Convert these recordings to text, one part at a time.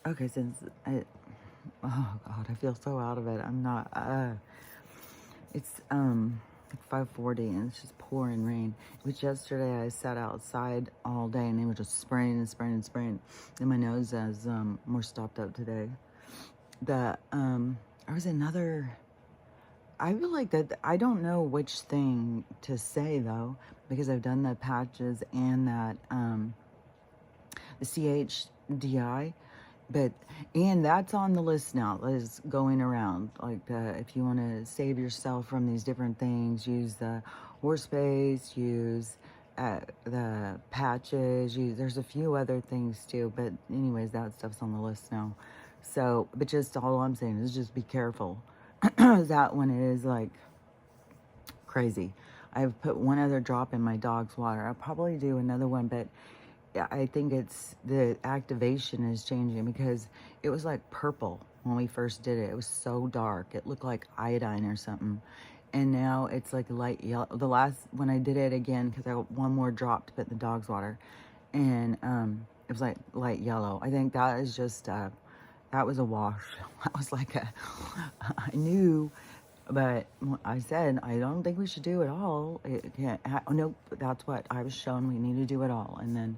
Okay, since I, oh God, I feel so out of it. I'm not, it's, like 5:40 and it's just pouring rain. Which yesterday I sat outside all day and it was just spraying and spraying and spraying. And my nose is, more stopped up today. There was another, I feel like that, I don't know which thing to say though, because I've done the patches and that, the CHDI. But, and that's on the list now, that is going around. Like, if you want to save yourself from these different things, use the horse base, use the patches, there's a few other things too. But anyways, that stuff's on the list now. So, but just all I'm saying is just be careful. That one is like crazy. I've put one other drop in my dog's water. I'll probably do another one, but I think it's the activation is changing because it was like purple when we first did it. It was so dark. It looked like iodine or something. And now it's like light yellow. The last, when I did it again, because I got one more drop to put in the dog's water, and it was like light yellow. I think that is just, that was a wash. That was like a, I knew, but I said, I don't think we should do it all. It can't, nope, that's what I was shown. We need to do it all. And then,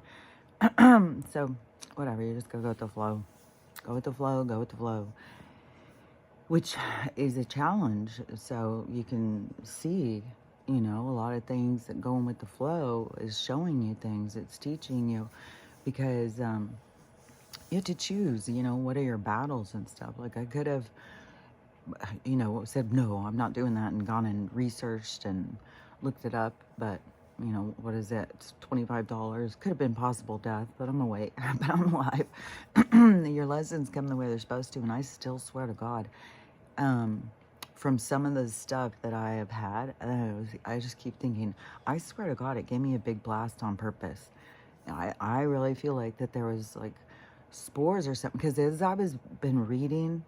so whatever, you just go with the flow. Go with the flow, go with the flow. Which is a challenge. So you can see, you know, a lot of things that going with the flow is showing you things. It's teaching you because you have to choose, you know, what are your battles and stuff. Like I could have, you know, said, no, I'm not doing that and gone and researched and looked it up. But, you know, what is it? It's $25. Could have been possible death, but I'm awake. But I'm alive. Your lessons come the way they're supposed to. And I still swear to God, from some of the stuff that I have had, I just keep thinking, I swear to God, it gave me a big blast on purpose. I really feel like that there was like spores or something. Because as I was been reading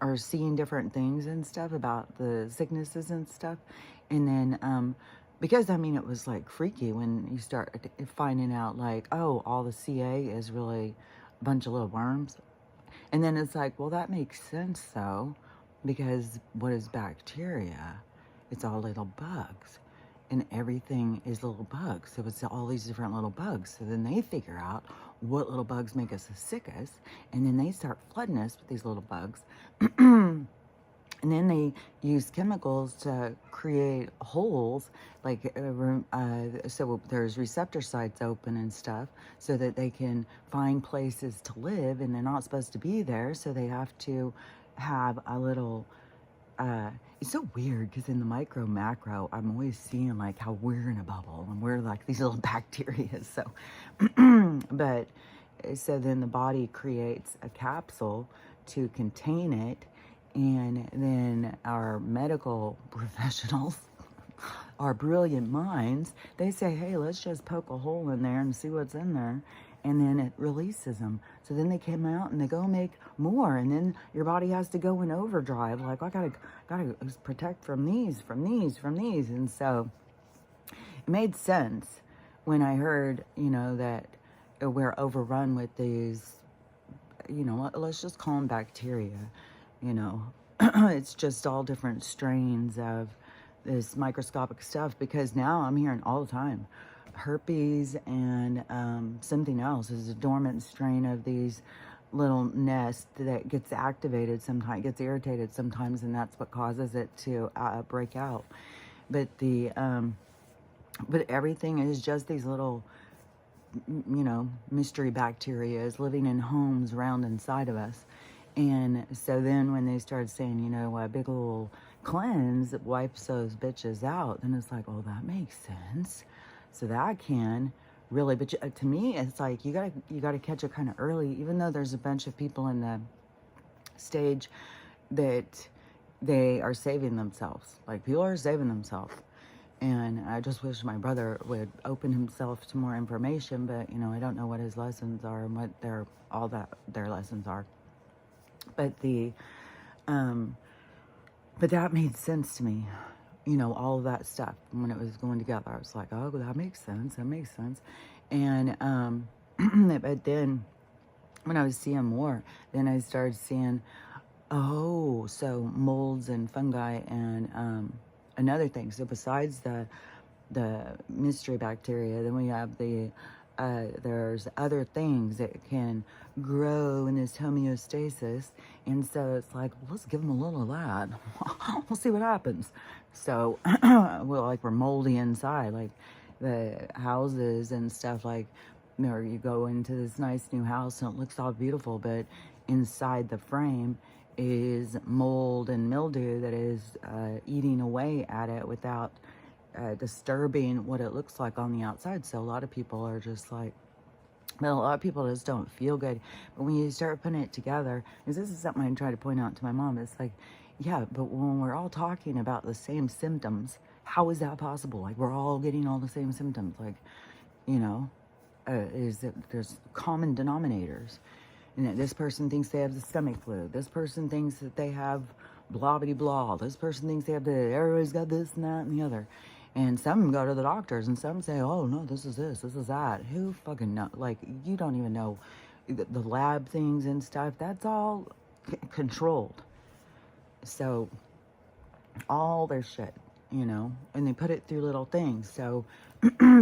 or seeing different things and stuff about the sicknesses and stuff. And then, because I mean, it was like freaky when you start finding out like, oh, all the CA is really a bunch of little worms. And then it's like, well, that makes sense though, because what is bacteria? It's all little bugs. And everything is little bugs. So it's all these different little bugs. So then they figure out what little bugs make us the sickest. And then they start flooding us with these little bugs. And then they use chemicals to create holes, like, so there's receptor sites open and stuff, so that they can find places to live, and they're not supposed to be there, so they have to have a little, it's so weird, because in the micro, macro, I'm always seeing, like, how we're in a bubble, and we're, like, these little bacteria, so, but, so then the body creates a capsule to contain it. And then our medical professionals, our brilliant minds, they say, hey, let's just poke a hole in there and see what's in there. And then it releases them. So then they come out and they go make more. And then your body has to go in overdrive. Like, I gotta protect from these. And so it made sense when I heard, you know, that we're overrun with these, you know, let's just call them bacteria. You know, it's just all different strains of this microscopic stuff, because now I'm hearing all the time herpes and something else is a dormant strain of these little nests that gets activated sometimes, gets irritated sometimes, and that's what causes it to break out. But but everything is just these little, you know, mystery bacteria is living in homes around inside of us. And so then when they started saying, you know, a big old cleanse that wipes those bitches out, then it's like, oh, that makes sense. So that can really, but to me, it's like, you gotta catch it kind of early, even though there's a bunch of people in the stage that they are saving themselves. Like, people are saving themselves. And I just wish my brother would open himself to more information, but, you know, I don't know what his lessons are and what their lessons are. But but that made sense to me, you know, all of that stuff when it was going together. I was like, oh, that makes sense. And, but then when I was seeing more, then I started seeing, oh, so molds and fungi and another thing. So besides the mystery bacteria, then we have there's other things that can grow in this homeostasis, and so it's like, let's give them a little of that. We'll see what happens. So we're moldy inside, like the houses and stuff, like, or you go into this nice new house and it looks all beautiful, but inside the frame is mold and mildew that is eating away at it without disturbing what it looks like on the outside. So a lot of people are just like, well, a lot of people just don't feel good. But when you start putting it together, because this is something I try to point out to my mom, it's like, yeah, but when we're all talking about the same symptoms, how is that possible? Like, we're all getting all the same symptoms. Like, you know, is that there's common denominators. And that this person thinks they have the stomach flu. This person thinks that they have blah blah blah. This person thinks they have everybody's got this and that and the other. And some go to the doctors and some say, oh no, this is that. Who fucking know? Like, you don't even know the lab things and stuff. That's all controlled. So all their shit, you know, and they put it through little things. So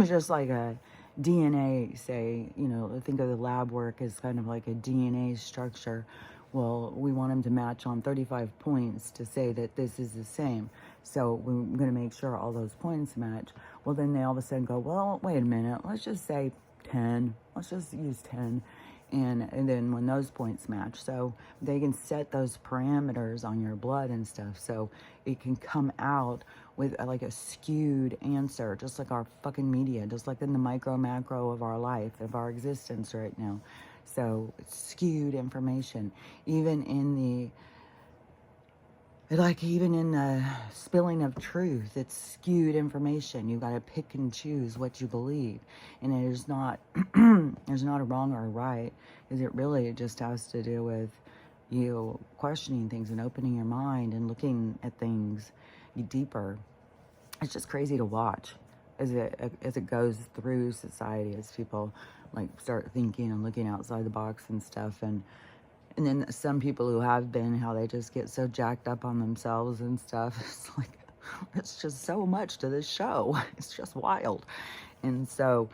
just like a DNA, say, you know, think of the lab work as kind of like a DNA structure. Well, we want them to match on 35 points to say that this is the same. So we're going to make sure all those points match. Well, then they all of a sudden go, well, wait a minute, let's just say 10. Let's just use 10. And then when those points match, so they can set those parameters on your blood and stuff, so it can come out with like a skewed answer, just like our fucking media, just like in the micro macro of our life, of our existence right now. So it's skewed information, even in the spilling of truth, it's skewed information. You got to pick and choose what you believe, and there's not there's not a wrong or a right, because it really just has to do with you questioning things and opening your mind and looking at things deeper. It's just crazy to watch as it goes through society, as people like start thinking and looking outside the box and stuff. And then some people who have been, how they just get so jacked up on themselves and stuff. It's like, it's just so much to this show. It's just wild. And so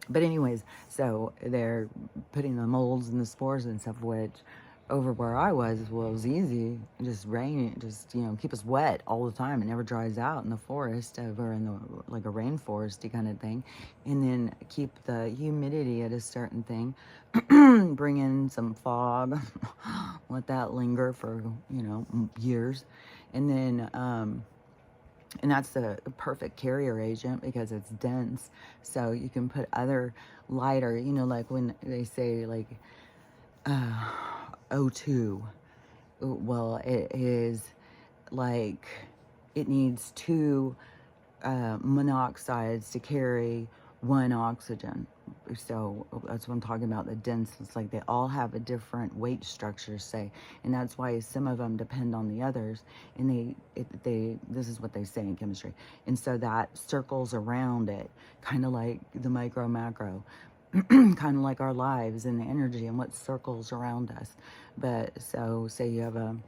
but anyways, so they're putting the molds and the spores and stuff, which over where I was, well, it was easy. Just rain, just, you know, keep us wet all the time. It never dries out in the forest, over in the, like a rainforesty kind of thing. And then keep the humidity at a certain thing. Bring in some fog. Let that linger for, you know, years. And then, and that's the perfect carrier agent because it's dense. So you can put other lighter, you know, like when they say like, O2, well, it is like, it needs two monoxides to carry one oxygen. So that's what I'm talking about, the denseness. Like, they all have a different weight structure, say, and that's why some of them depend on the others. And this is what they say in chemistry, and so that circles around it, kind of like the micro macro. Kind of like our lives and the energy and what circles around us. But so say you have an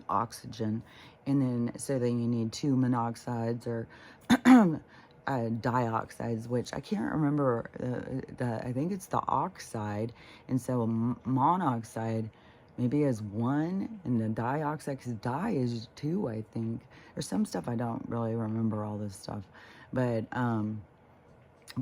oxygen, and then so then you need two monoxides or dioxides, which I can't remember I think it's the oxide, and so a monoxide maybe is one, and the dioxide, because di is two, I think. There's some stuff I don't really remember all this stuff, but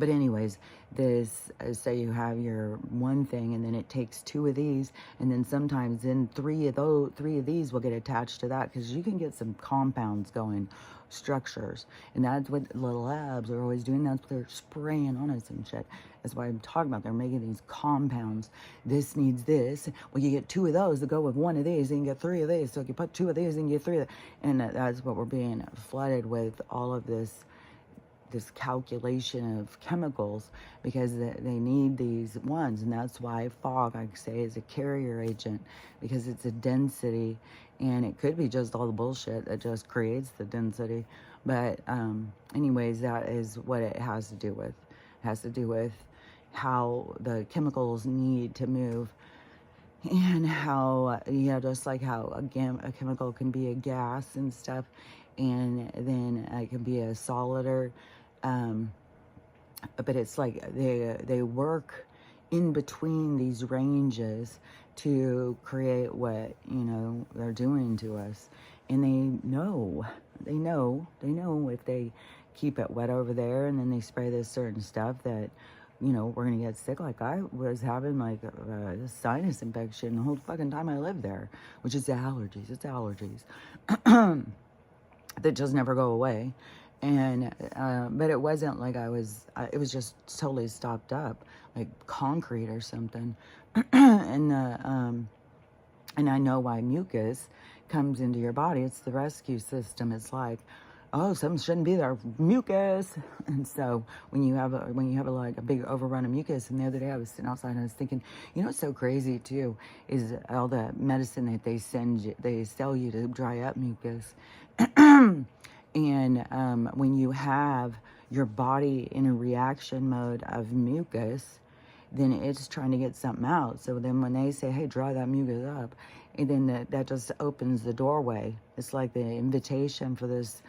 anyways, this, say you have your one thing, and then it takes two of these, and then sometimes then three of these will get attached to that, because you can get some compounds going, structures, and that's what the labs are always doing. That's what they're spraying on us and shit. That's why I'm talking about. They're making these compounds. This needs this. Well, you get two of those to go with one of these, and you get three of these. So you put two of these, and you get three of them. And that's what we're being flooded with, all of this calculation of chemicals, because they need these ones. And that's why fog, I say, is a carrier agent, because it's a density, and it could be just all the bullshit that just creates the density. But anyways, that is what it has to do with. It has to do with how the chemicals need to move, and how, just like how a chemical can be a gas and stuff, and then it can be a solid, or but it's like they work in between these ranges to create what they're doing to us. And they know if they keep it wet over there, and then they spray this certain stuff, that we're gonna get sick. Like, I was having like a sinus infection the whole fucking time I lived there, which is allergies. It's allergies that just never go away. And but it wasn't like it was just totally stopped up, like concrete or something. And and I know why mucus comes into your body. It's the rescue system. It's like, oh, something shouldn't be there, mucus. And so when you have like a big overrun of mucus. And the other day I was sitting outside and I was thinking, what's so crazy too is all the medicine that they sell you to dry up mucus. And when you have your body in a reaction mode of mucus, then it's trying to get something out. So then when they say, hey, dry that mucus up, and then that just opens the doorway. It's like the invitation for this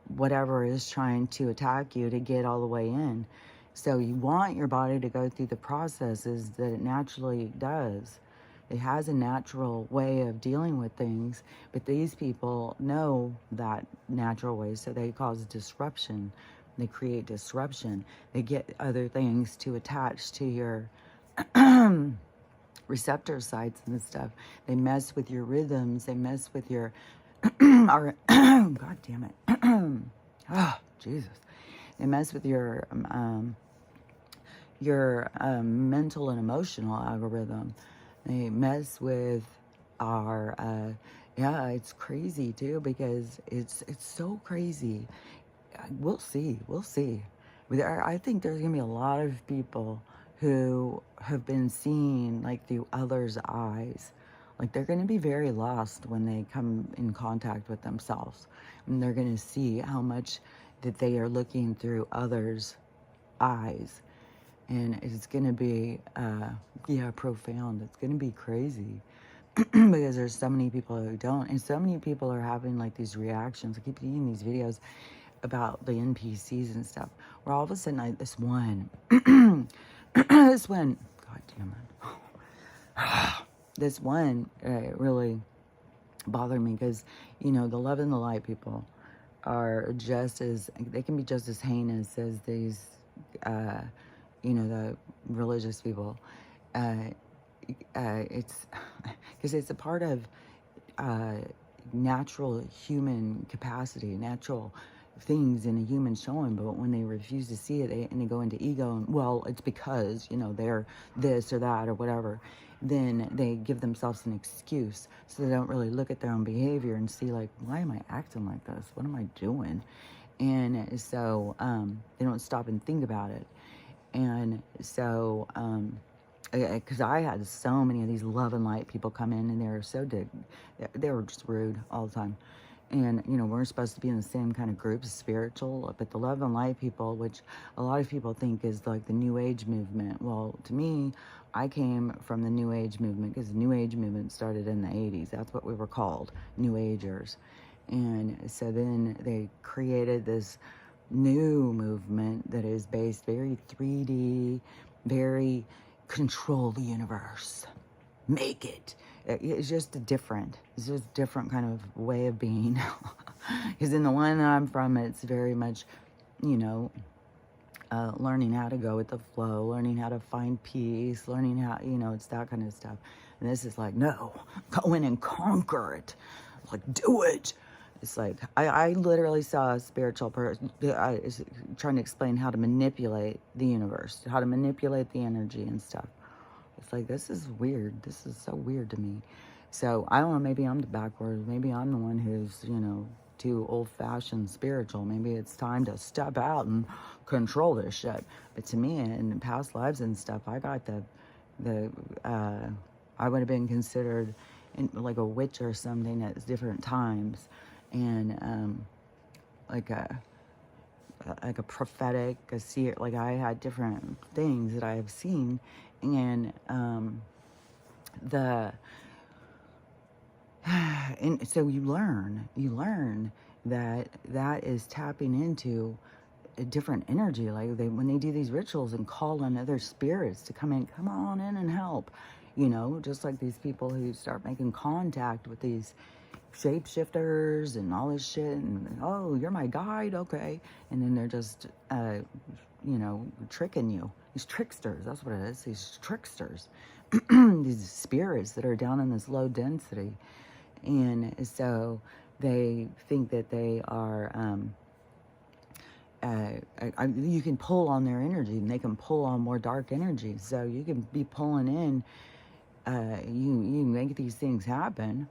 whatever is trying to attack you to get all the way in. So you want your body to go through the processes that it naturally does. It has a natural way of dealing with things, but these people know that natural way, so they cause disruption. They create disruption. They get other things to attach to your receptor sites and stuff. They mess with your rhythms. They mess with your God damn it. Oh, Jesus. They mess with your mental and emotional algorithm. They mess with our it's crazy too, because it's so crazy. We'll see. I think there's gonna be a lot of people who have been seen like through others' eyes. Like, they're gonna be very lost when they come in contact with themselves, and they're gonna see how much that they are looking through others' eyes. And it's going to be, profound. It's going to be crazy because there's so many people who don't. And so many people are having like these reactions. I keep seeing these videos about the NPCs and stuff, where all of a sudden this one, God damn it. This one really bothered me, because, the love and the light people are they can be just as heinous as these, the religious people. It's because it's a part of natural human capacity, natural things in a human showing. But when they refuse to see it, and they go into ego, and, well, it's because, they're this or that or whatever, then they give themselves an excuse. So they don't really look at their own behavior and see, like, why am I acting like this? What am I doing? And so they don't stop and think about it. And so, because I had so many of these love and light people come in, and they were just rude all the time. And, we're supposed to be in the same kind of group, spiritual, but the love and light people, which a lot of people think is like the New Age movement. Well, to me, I came from the New Age movement, because the New Age movement started in the 80s. That's what we were called, New Agers. And so then they created this new movement that is based very 3D, very control the universe, make it. It's just it's just a different kind of way of being. Because in the one that I'm from, it's very much, learning how to go with the flow, learning how to find peace, learning how, it's that kind of stuff. And this is like, no, go in and conquer it. Like, do it. It's like, I literally saw a spiritual person trying to explain how to manipulate the universe, how to manipulate the energy and stuff. It's like, this is weird. This is so weird to me. So, I don't know, maybe I'm the backwards. Maybe I'm the one who's, too old-fashioned spiritual. Maybe it's time to step out and control this shit. But to me, in past lives and stuff, I got I would have been considered like a witch or something at different times. And like a prophetic, a seer. Like I had different things that I have seen, and the and so you learn that that is tapping into a different energy. Like they, when they do these rituals and call on other spirits to come on in and help, you know, just like these people who start making contact with these shapeshifters and all this shit, and oh, you're my guide, okay, and then they're just you know, tricking you. These tricksters, that's what it is. These tricksters, these spirits that are down in this low density, and so they think that they are you can pull on their energy, and they can pull on more dark energy. So you can be pulling in, you make these things happen.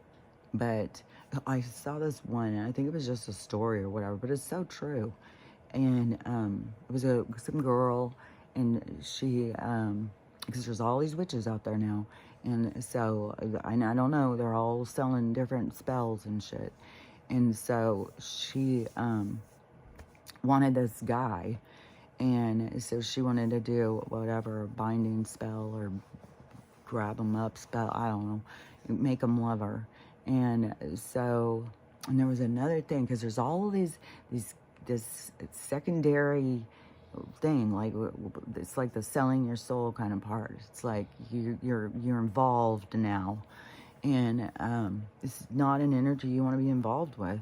But I saw this one, and I think it was just a story or whatever, but it's so true. And it was some girl, and she, because there's all these witches out there now, and so I don't know, they're all selling different spells and shit. And so she wanted this guy, and so she wanted to do whatever binding spell or grab him up spell, I don't know, make him love her. And so, and there was another thing, because there's all of this secondary thing, like it's like the selling your soul kind of part. It's like you're involved now, and it's not an energy you want to be involved with.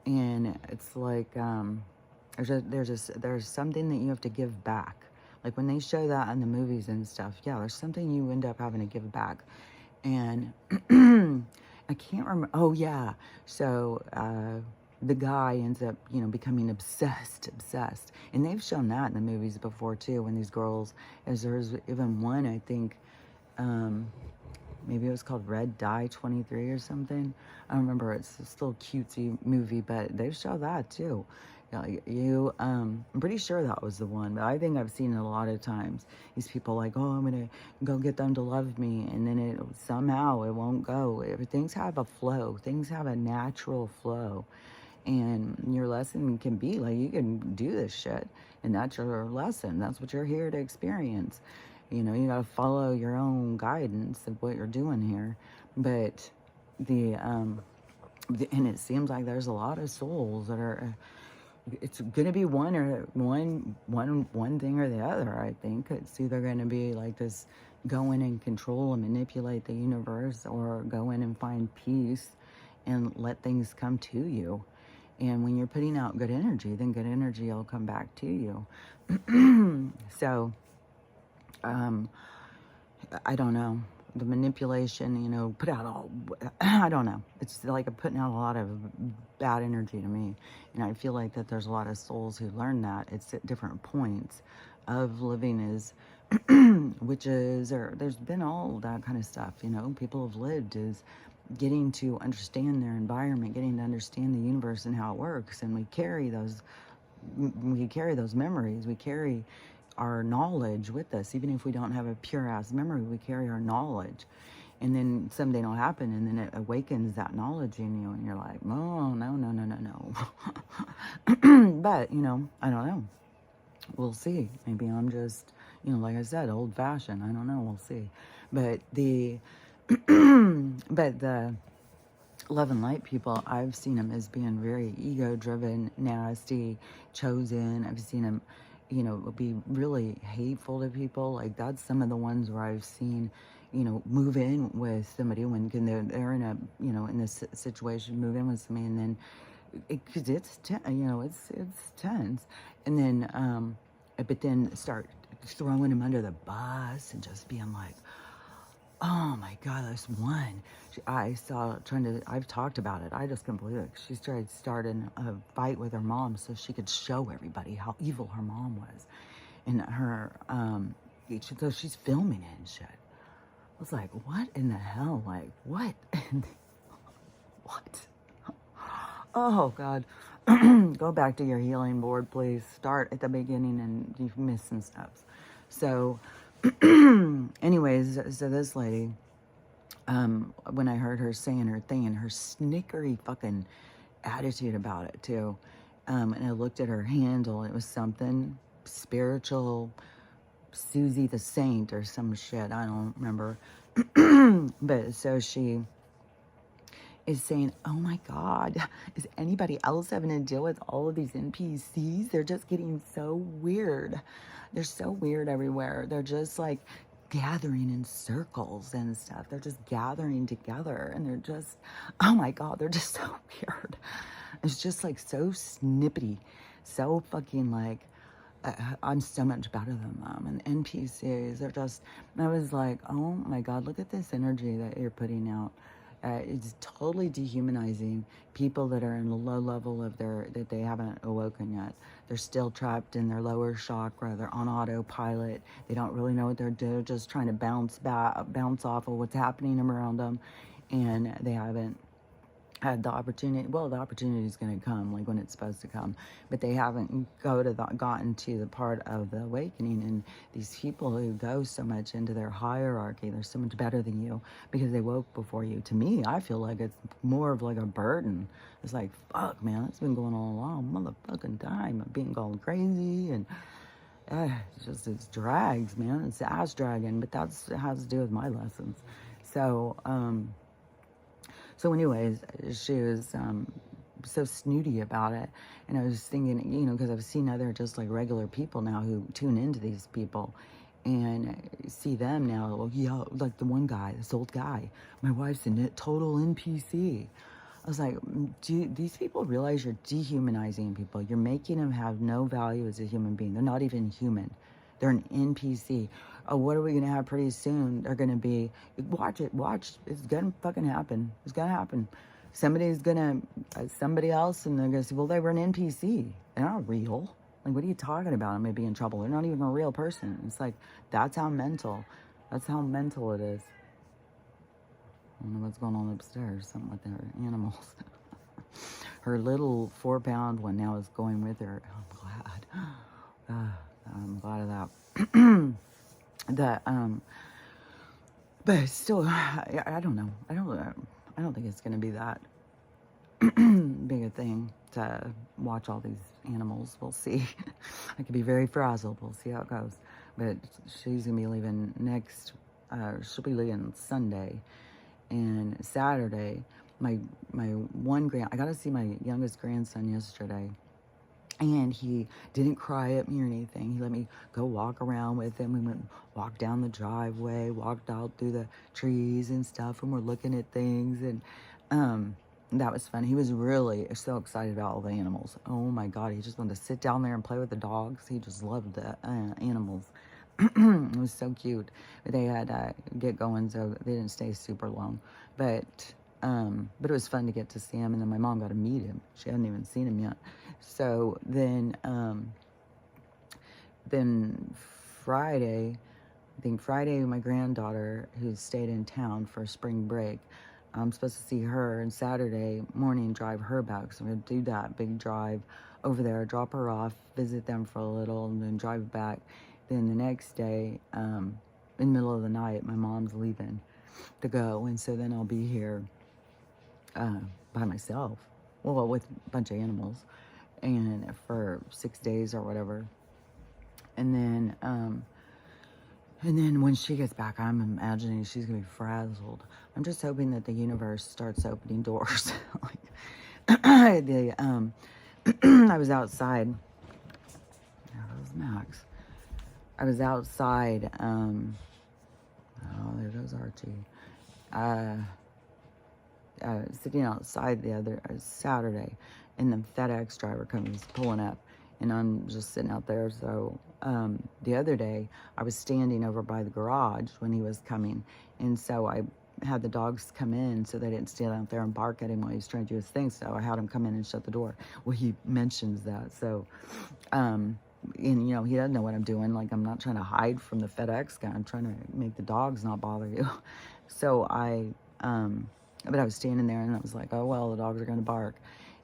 And it's like there's something that you have to give back. Like when they show that in the movies and stuff, yeah, there's something you end up having to give back. And I can't remember. Oh yeah. So the guy ends up, you know, becoming obsessed. And they've shown that in the movies before too, when these girls, as there's even one, I think, maybe it was called Red Dye 23 or something. I don't remember. It's still a cutesy movie, but they've shown that too. I'm pretty sure that was the one, but I think I've seen it a lot of times. These people like, oh, I'm gonna go get them to love me, and then it somehow it won't go. Things have a flow. Things have a natural flow, and your lesson can be like, you can do this shit, and that's your lesson. That's what you're here to experience. You know, you gotta follow your own guidance of what you're doing here, but and it seems like there's a lot of souls that are. It's going to be one thing or the other, I think. It's either going to be like this, go in and control and manipulate the universe, or go in and find peace and let things come to you. And when you're putting out good energy, then good energy will come back to you. So, I don't know. The manipulation, you know, put out all, I don't know. It's like putting out a lot of bad energy to me. And I feel like that there's a lot of souls who learn that. It's at different points of living as witches, or there's been all that kind of stuff, you know. People have lived as getting to understand their environment, getting to understand the universe and how it works. And we carry those memories. We carry our knowledge with us. Even if we don't have a pure ass memory, we carry our knowledge. And then someday it'll happen, and then it awakens that knowledge in you, and you're like, oh, no. But, you know, I don't know. We'll see. Maybe I'm just, you know, like I said, old fashioned. I don't know. We'll see. But but the love and light people, I've seen them as being very ego driven, nasty, chosen. I've seen them, you know, be really hateful to people. Like that's some of the ones where I've seen, you know, move in with somebody when they're in a, you know, in this situation, move in with somebody, and then because it's tense, and then but then start throwing them under the bus and just being like, oh my God, this one. I've talked about it. I just couldn't believe it. She starting a fight with her mom so she could show everybody how evil her mom was. And so she's filming it and shit. I was like, what in the hell? Like, what? What? Oh God. Go back to your healing board, please. Start at the beginning, and you've missed some steps. So, anyways, so this lady, when I heard her saying her thing and her snickery fucking attitude about it too, And I looked at her handle. It was something spiritual, Susie the Saint or some shit. I don't remember. But so she is saying, oh my God, is anybody else having to deal with all of these NPCs? They're just getting so weird. They're so weird everywhere. They're just like gathering in circles and stuff. They're just gathering together and they're just, oh my God, they're just so weird. It's just like so snippety, so fucking like, I'm so much better than them. And NPCs are just, I was like, oh my God, look at this energy that you're putting out. It's totally dehumanizing people that are in a low level of that they haven't awoken yet. They're still trapped in their lower chakra. They're on autopilot. They don't really know what they're doing. They're just trying to bounce off of what's happening around them. And they haven't had the opportunity. Well, the opportunity is going to come like when it's supposed to come, but they haven't gotten to the part of the awakening. And these people who go so much into their hierarchy, they're so much better than you because they woke before you. To me, I feel like it's more of like a burden. It's like, fuck, man, it's been going on a long motherfucking time. I'm being called crazy and it's drags, man. It's ass dragging, but it has to do with my lessons. So anyways, she was so snooty about it. And I was thinking, you know, because I've seen other just like regular people now who tune into these people and see them now. Well, yeah, like the one guy, this old guy. My wife's a total NPC. I was like, do these people realize you're dehumanizing people? You're making them have no value as a human being. They're not even human. They're an NPC. Oh, what are we going to have pretty soon? They're going to be, watch. It's going to fucking happen. It's going to happen. Somebody's going to, somebody else, and they're going to say, well, they were an NPC. They're not real. Like, what are you talking about? I'm going to be in trouble. They're not even a real person. It's like, that's how mental it is. I don't know what's going on upstairs. Something with their animals. Her little 4-pound one now is going with her. I'm glad. I'm glad of that. But still, I don't know. I don't think it's going to be that big a thing to watch all these animals. We'll see. I could be very frazzled. We'll see how it goes. But she's going to be leaving she'll be leaving Sunday. And Saturday, my I got to see my youngest grandson yesterday. And he didn't cry at me or anything. He let me go walk around with him. We walked down the driveway, walked out through the trees and stuff, and we're looking at things. And that was fun. He was really so excited about all the animals. Oh my God, he just wanted to sit down there and play with the dogs. He just loved the animals. It was so cute. But they had to get going, so they didn't stay super long. But it was fun to get to see him, and then my mom got to meet him. She hadn't even seen him yet. So then Friday, I think Friday, my granddaughter, who stayed in town for spring break, I'm supposed to see her, and Saturday morning drive her back. So I'm going to do that big drive over there, drop her off, visit them for a little, and then drive back. Then the next day, in the middle of the night, my mom's leaving to go, and so then I'll be here by myself, well, with a bunch of animals, and for 6 days or whatever. And then when she gets back, I'm imagining she's gonna be frazzled. I'm just hoping that the universe starts opening doors. I was outside. There goes Max. I was outside. Oh, there goes Archie. Sitting outside the other Saturday, and the FedEx driver comes pulling up, and I'm just sitting out there. So the other day, I was standing over by the garage when he was coming, and so I had the dogs come in so they didn't stand out there and bark at him while he was trying to do his thing. So I had him come in and shut the door. Well, he mentions that. So, and you know, he doesn't know what I'm doing. Like, I'm not trying to hide from the FedEx guy. I'm trying to make the dogs not bother you. So but I was standing there and I was like, oh, well, the dogs are going to bark.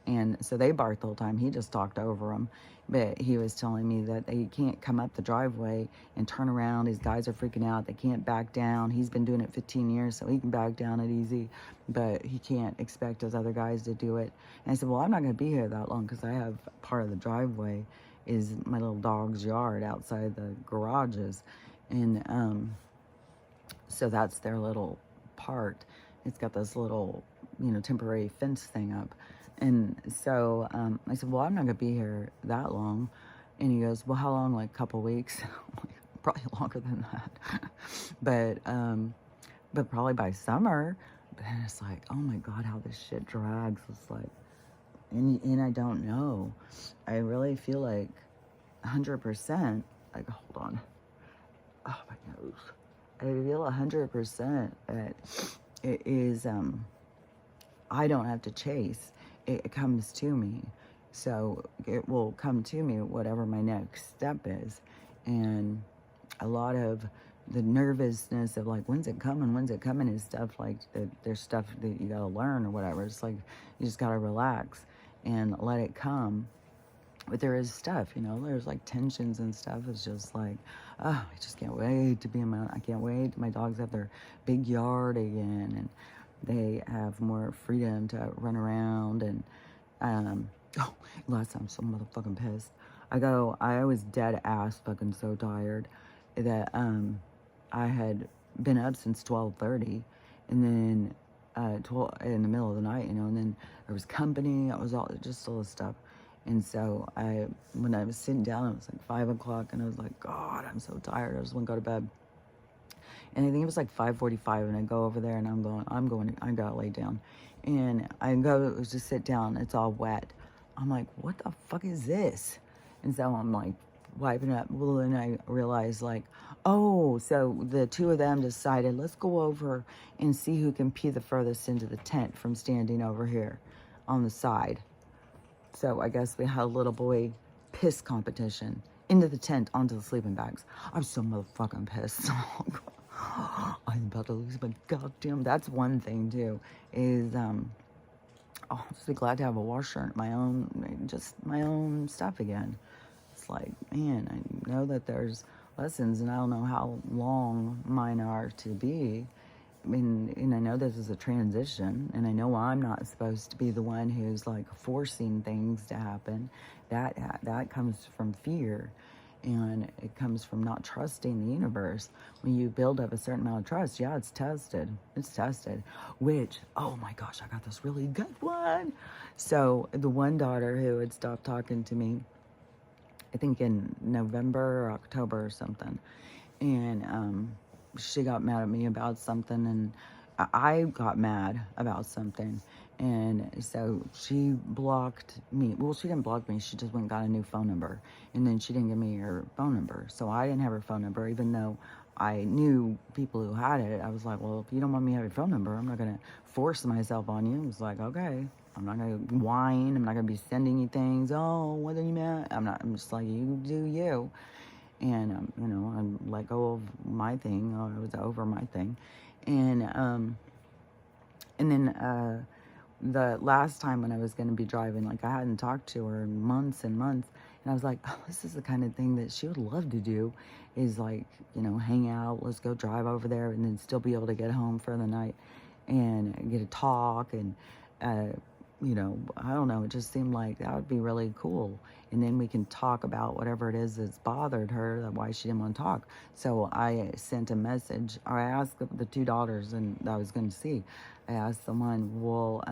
And so they barked the whole time. He just talked over them. But he was telling me that they can't come up the driveway and turn around. These guys are freaking out. They can't back down. He's been doing it 15 years, so he can back down it easy. But he can't expect those other guys to do it. And I said, well, I'm not going to be here that long because I have part of the driveway is my little dog's yard outside the garages. And so that's their little part. It's got this little, temporary fence thing up. And so I said, well, I'm not going to be here that long. And he goes, well, how long? Like a couple weeks? I'm like, probably longer than that. But probably by summer. But then it's like, oh my God, how this shit drags. It's like, and I don't know. I really feel like 100%, like, hold on. Oh, my nose. I feel 100% that it is, I don't have to chase. It comes to me. So it will come to me, whatever my next step is. And a lot of the nervousness of like, when's it coming is stuff like there's stuff that you gotta learn or whatever. It's like, you just gotta relax and let it come. But there is stuff, there's like tensions and stuff. It's just like, oh, I just can't wait to be I can't wait. My dogs have their big yard again, and they have more freedom to run around. And, last time I'm so motherfucking pissed. I was dead ass fucking so tired that, I had been up since 12:30, and then, 12 in the middle of the night, and then there was company. It was all this stuff. And so when I was sitting down, it was like 5 o'clock, and I was like, God, I'm so tired. I just want to go to bed. And I think it was like 5:45, and I go over there, and I gotta lay down. And I go just sit down. It's all wet. I'm like, what the fuck is this? And so I'm like wiping up. Well, then I realized like, oh, so the two of them decided, let's go over and see who can pee the furthest into the tent from standing over here on the side. So I guess we had a little boy piss competition into the tent onto the sleeping bags. I'm so motherfucking pissed. I'm about to lose my goddamn. That's one thing too. Is I'm just be glad to have a washer, my own stuff again. It's like, man, I know that there's lessons, and I don't know how long mine are to be. I mean, and I know this is a transition, and I know I'm not supposed to be the one who's like forcing things to happen. That comes from fear, and it comes from not trusting the universe. When you build up a certain amount of trust, yeah, it's tested. It's tested. Which, oh my gosh, I got this really good one. So the one daughter who had stopped talking to me, I think in November or October or something, and she got mad at me about something, and I got mad about something, and so she blocked me. Well, she didn't block me. She just went and got a new phone number, and then she didn't give me her phone number. So I didn't have her phone number, even though I knew people who had it. I was like, well, if you don't want me to have your phone number, I'm not going to force myself on you. It was like, okay, I'm not going to whine. I'm not going to be sending you things. Oh, what are you mad? I'm just like, you do you. And, I let go of my thing. I was over my thing. And then the last time when I was going to be driving, like, I hadn't talked to her in months and months. And I was like, oh, this is the kind of thing that she would love to do, is like, hang out. Let's go drive over there and then still be able to get home for the night and get a talk. And, I don't know. It just seemed like that would be really cool. And then we can talk about whatever it is that's bothered her, why she didn't want to talk. So I sent a message, or I asked the two daughters and that I was going to see. I asked someone, well,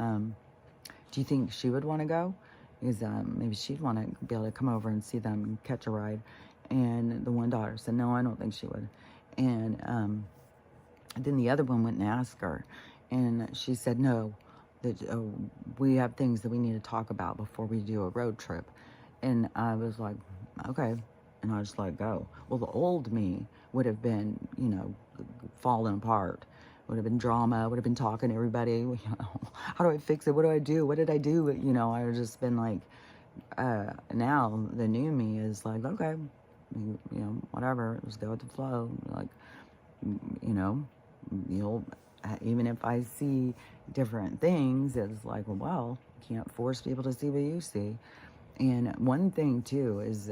do you think she would want to go? Because maybe she'd want to be able to come over and see them and catch a ride. And the one daughter said, no, I don't think she would. And then the other one went and asked her. And she said, no, that we have things that we need to talk about before we do a road trip. And I was like, okay. And I just let it go. Well, the old me would have been, falling apart. Would have been drama, would have been talking to everybody, how do I fix it? What do I do? What did I do? I would have just been like, now the new me is like, okay, whatever, just go with the flow. Like, even if I see different things, it's like, well, you can't force people to see what you see. And one thing too is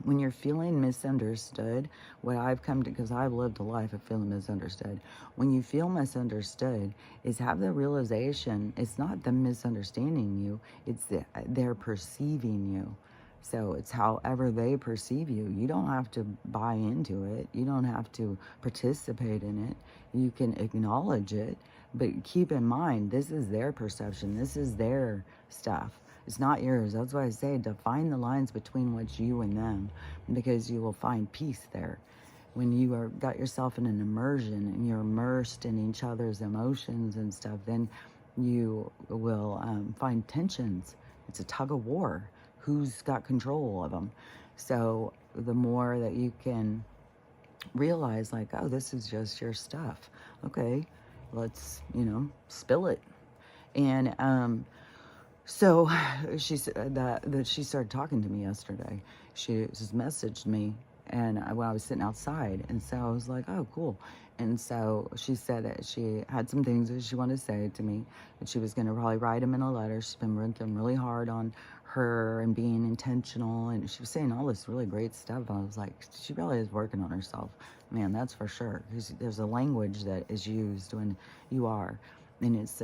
when you're feeling misunderstood, what I've come to, because I've lived a life of feeling misunderstood, when you feel misunderstood, is have the realization it's not them misunderstanding you, it's they're perceiving you. So it's however they perceive you. You don't have to buy into it. You don't have to participate in it. You can acknowledge it, but keep in mind, this is their perception. This is their stuff. It's not yours. That's why I say define the lines between what's you and them, because you will find peace there. When you are got yourself in an immersion and you're immersed in each other's emotions and stuff, then you will find tensions. It's a tug of war. Who's got control of them? So the more that you can realize, like, oh, this is just your stuff. Okay, let's, spill it. And so she said that she started talking to me yesterday. She just messaged me, and when I was sitting outside, and so I was like, oh, cool. And so she said that she had some things that she wanted to say to me, and she was going to probably write them in a letter. She's been working really hard on her and being intentional, and she was saying all this really great stuff. I was like, she really is working on herself, man, that's for sure. There's a language that is used when you are. And it's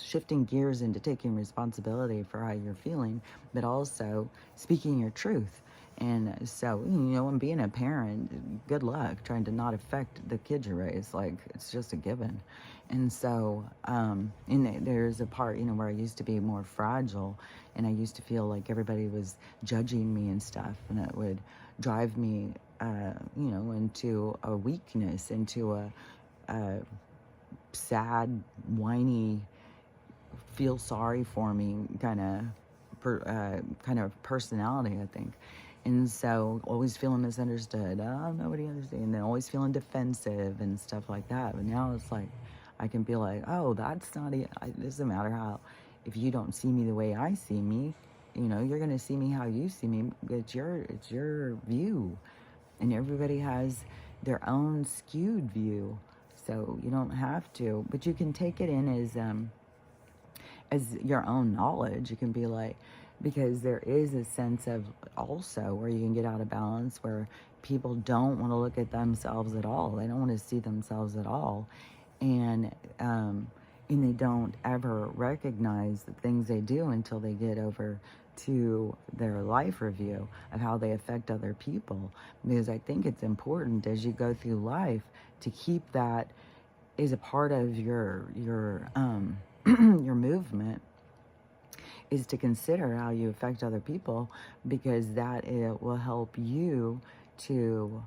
shifting gears into taking responsibility for how you're feeling, but also speaking your truth. And so, and being a parent, good luck trying to not affect the kids you raise. Like, it's just a given. And so, there's a part, where I used to be more fragile, and I used to feel like everybody was judging me and stuff, and it would drive me, into a weakness, into a sad, whiny, feel sorry for me kind of personality, I think. And so always feeling misunderstood. Oh, nobody understands. And then always feeling defensive and stuff like that. But now it's like, I can be like, oh, that's not it. It doesn't matter how, if you don't see me the way I see me, you're going to see me how you see me. It's your view. And everybody has their own skewed view. So you don't have to, but you can take it in as your own knowledge. You can be like, because there is a sense of also where you can get out of balance, where people don't want to look at themselves at all. They don't want to see themselves at all. And they don't ever recognize the things they do until they get over to their life review of how they affect other people. Because I think it's important as you go through life to keep that as a part of your your movement, is to consider how you affect other people, because that it will help you to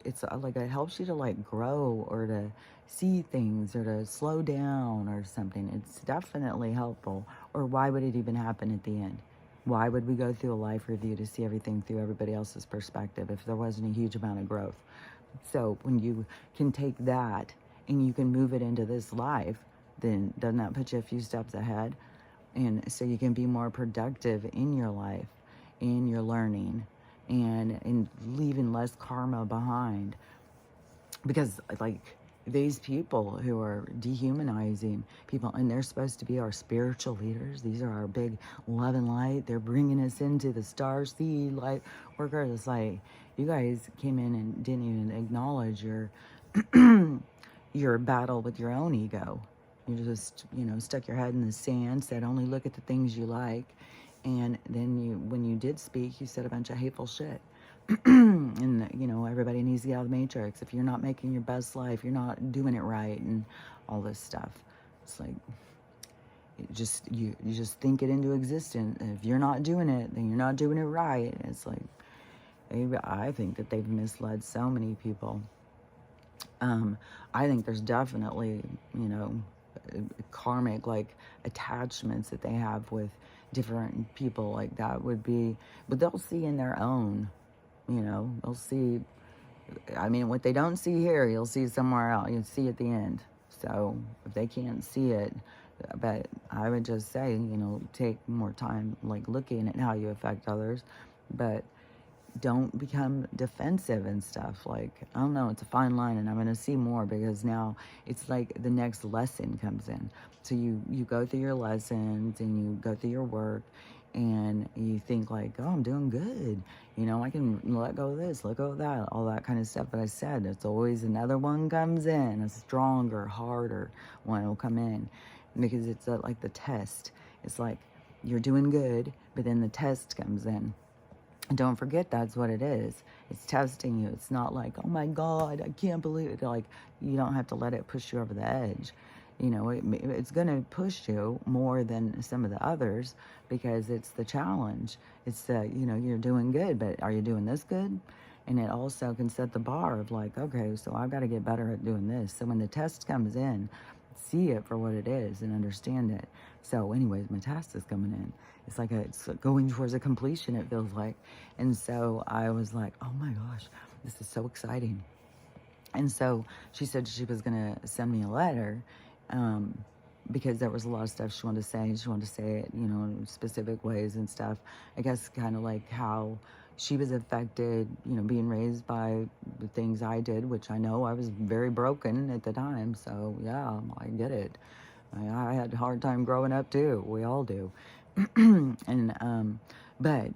it's like it helps you to like grow or to see things or to slow down or something. It's definitely helpful. Or why would it even happen at the end? Why would we go through a life review to see everything through everybody else's perspective if there wasn't a huge amount of growth? So when you can take that and you can move it into this life, then doesn't that put you a few steps ahead? And so you can be more productive in your life, in your learning, and in leaving less karma behind. Because like these people who are dehumanizing people, and they're supposed to be our spiritual leaders. These are our big love and light. They're bringing us into the star seed light workers. It's like, you guys came in and didn't even acknowledge your your battle with your own ego. You just, stuck your head in the sand, said only look at the things you like, and then when you did speak, you said a bunch of hateful shit. And everybody needs to get out of the matrix. If you're not making your best life, you're not doing it right, and all this stuff. It's like, you just think it into existence. If you're not doing it, then you're not doing it right. It's like, I think that they've misled so many people. I think there's definitely, karmic attachments that they have with different people. Like that would be, but they'll see in their own, they'll see, what they don't see here, you'll see somewhere else. You'll see at the end. So if they can't see it, but I would just say, take more time looking at how you affect others, but don't become defensive and stuff. Like, I don't know, it's a fine line, and I'm going to see more because now it's like the next lesson comes in. So you go through your lessons and you go through your work and you think like, oh, I'm doing good. You know, I can let go of this, let go of that, all that kind of stuff that I said. It's always another one comes in, a stronger, harder one will come in because it's like the test. It's like you're doing good, but then the test comes in. Don't forget that's what it is. It's testing you. It's not like, oh my God, I can't believe it. Like, you don't have to let it push you over the edge. You know, it's going to push you more than some of the others because it's the challenge. It's the, you know, you're doing good, but are you doing this good? And it also can set the bar of like, okay, so I've got to get better at doing this. So when the test comes in, see it for what it is and understand it. So anyways, my test is coming in. It's like it's going towards a completion, it feels like. And so I was like, oh my gosh, this is so exciting. And so she said she was going to send me a letter because there was a lot of stuff she wanted to say. She wanted to say it, you know, in specific ways and stuff. I guess kind of like how she was affected, you know, being raised by the things I did, which I know I was very broken at the time. So, yeah, I get it. I had a hard time growing up, too. We all do. But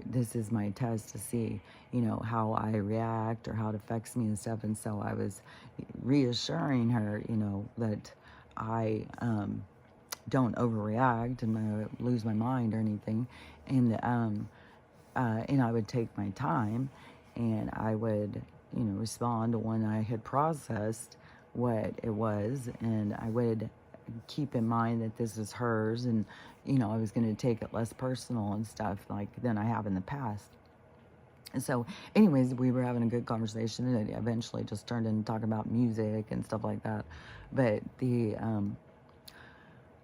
this is my test to see, you know, how I react or how it affects me and stuff. And so I was reassuring her, you know, that I don't overreact and lose my mind or anything. And I would take my time and I would, you know, respond when I had processed what it was, and I would keep in mind that this is hers, and you know, I was going to take it less personal and stuff like than I have in the past. And so anyways, we were having a good conversation, and it eventually just turned into talking about music and stuff like that. But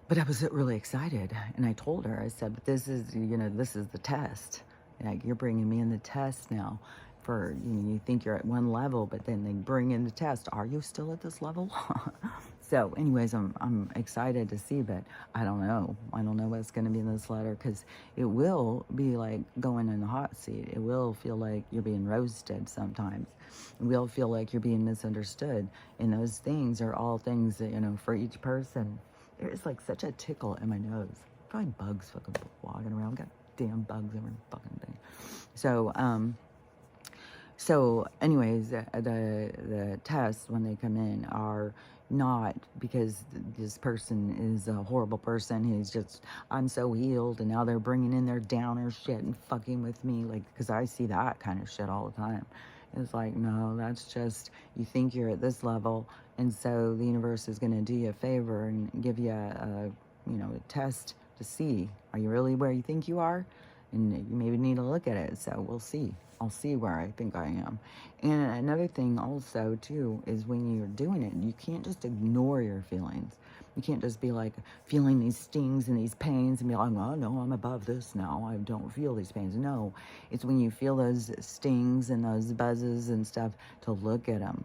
but I was really excited, and I told her, I said, but this is, you know, this is the test. Like, you're bringing me in the test now. For, you know, you think you're at one level, but then they bring in the test. Are you still at this level? So anyways, I'm excited to see, but I don't know. I don't know what's going to be in this letter, because it will be like going in the hot seat. It will feel like you're being roasted sometimes. It will feel like you're being misunderstood. And those things are all things that, you know, for each person. There's like such a tickle in my nose. Probably bugs fucking walking around. Got damn bugs every fucking thing. So anyways, the tests when they come in are not because this person is a horrible person. He's just, I'm so healed, and now they're bringing in their downer shit and fucking with me, like, because I see that kind of shit all the time. It's like, no, that's just, you think you're at this level, and so the universe is going to do you a favor and give you a you know, a test to see, are you really where you think you are? And you maybe need to look at it. So we'll see. I'll see where I think I am. And another thing also, too, is when you're doing it, you can't just ignore your feelings. You can't just be like feeling these stings and these pains and be like, oh, no, I'm above this now. I don't feel these pains. No, it's when you feel those stings and those buzzes and stuff to look at them,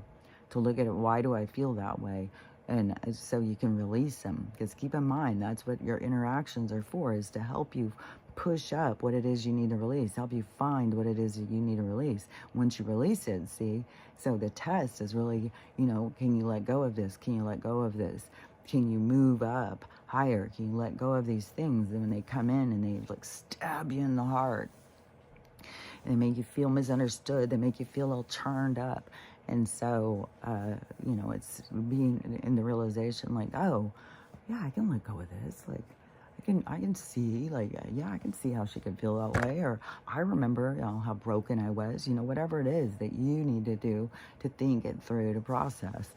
to look at it. Why do I feel that way? And so you can release them. Because keep in mind, that's what your interactions are for, is to help you push up what it is you need to release, help you find what it is that you need to release. Once you release it, see, so the test is really, you know, can you let go of this? Can you let go of this? Can you move up higher? Can you let go of these things? And when they come in and they like stab you in the heart, and they make you feel misunderstood, they make you feel all turned up. And so, you know, it's being in the realization like, oh, yeah, I can let go of this. Like, I can see, like, yeah, I can see how she could feel that way. Or I remember, you know, how broken I was, you know, whatever it is that you need to do to think it through, to process.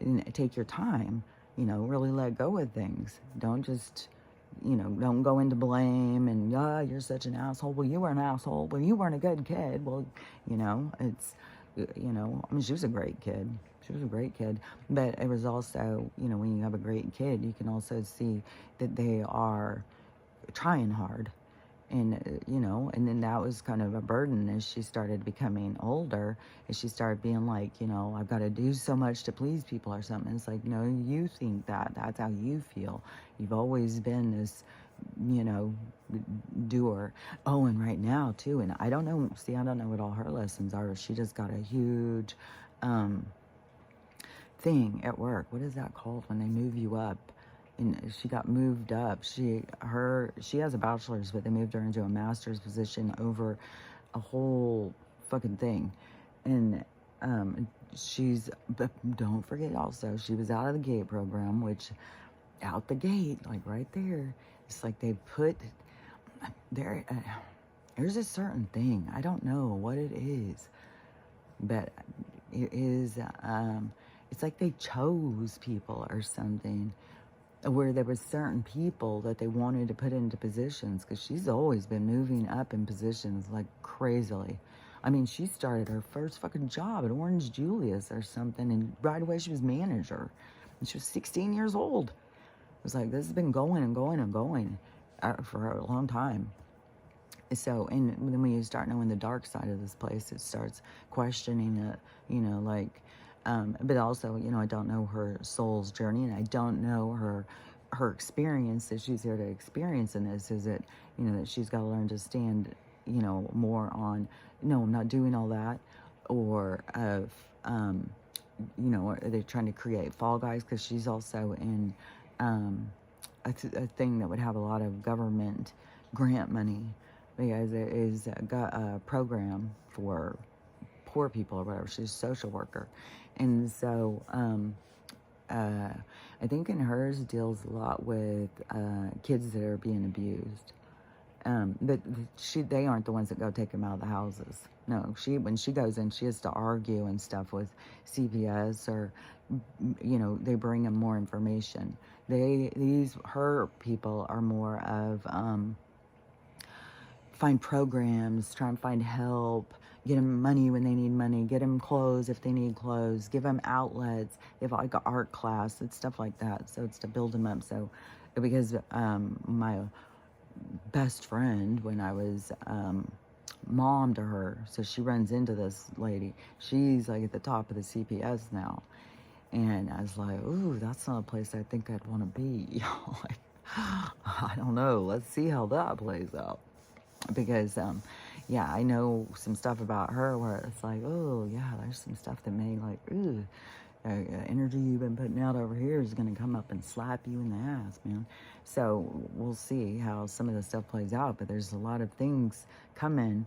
And take your time, you know, really let go of things. Don't just, you know, don't go into blame and, yeah, you're such an asshole. Well, you were an asshole. Well, you weren't a good kid. Well, you know, it's, you know, I mean, she was a great kid. She was a great kid. But it was also, you know, when you have a great kid, you can also see that they are trying hard. And, you know, and then that was kind of a burden as she started becoming older, as she started being like, you know, I've got to do so much to please people or something. It's like, no, you think that. That's how you feel. You've always been this you know, doer. Oh, and right now too, and I don't know, see, I don't know what all her lessons are. She just got a huge thing at work. What is that called when they move you up? And she got moved up. She has a bachelor's, but they moved her into a master's position over a whole fucking thing. And but don't forget also, she was out of the GATE program, which out the gate, like right there, it's like they put there, there's a certain thing, I don't know what it is, but it is, it's like they chose people or something, where there was certain people that they wanted to put into positions, because she's always been moving up in positions like crazily. I mean, she started her first fucking job at Orange Julius or something, and right away she was manager, and she was 16 years old. It was like, this has been going and going and going for a long time. So, and then when you start knowing the dark side of this place, it starts questioning it, you know, like, but also, you know, I don't know her soul's journey, and I don't know her experience that she's here to experience in this. Is it, you know, that she's got to learn to stand, you know, more on, no, I'm not doing all that, or of, you know, are they trying to create fall guys? Because she's also in a thing that would have a lot of government grant money, because there is a program for poor people or whatever. She's a social worker. And so I think in hers deals a lot with kids that are being abused. But they aren't the ones that go take them out of the houses. No, when she goes in, she has to argue and stuff with CPS, or, you know, they bring them more information. Her people are more of, find programs, try and find help, get them money when they need money, get them clothes if they need clothes, give them outlets. They have like an art class and stuff like that. So it's to build them up. So because my best friend, when I was mom to her, so she runs into this lady. She's like at the top of the CPS now. And I was like, ooh, that's not a place I think I'd want to be. Like, I don't know. Let's see how that plays out. Because, yeah, I know some stuff about her where it's like, oh, yeah, there's some stuff that may, like, ooh, energy you've been putting out over here is going to come up and slap you in the ass, man. So we'll see how some of the stuff plays out. But there's a lot of things coming,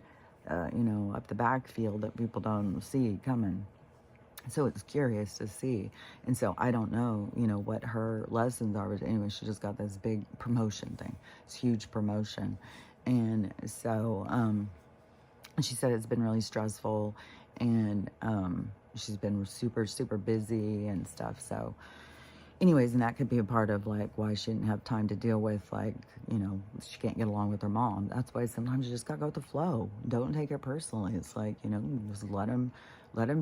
you know, up the backfield that people don't see coming. So it's curious to see. And so I don't know, you know, what her lessons are. But anyway, she just got this big promotion thing. This huge promotion. And so she said it's been really stressful, and she's been super, super busy and stuff. So anyways, and that could be a part of like why she didn't have time to deal with, like, you know, she can't get along with her mom. That's why sometimes you just gotta go with the flow. Don't take it personally. It's like, you know, just let him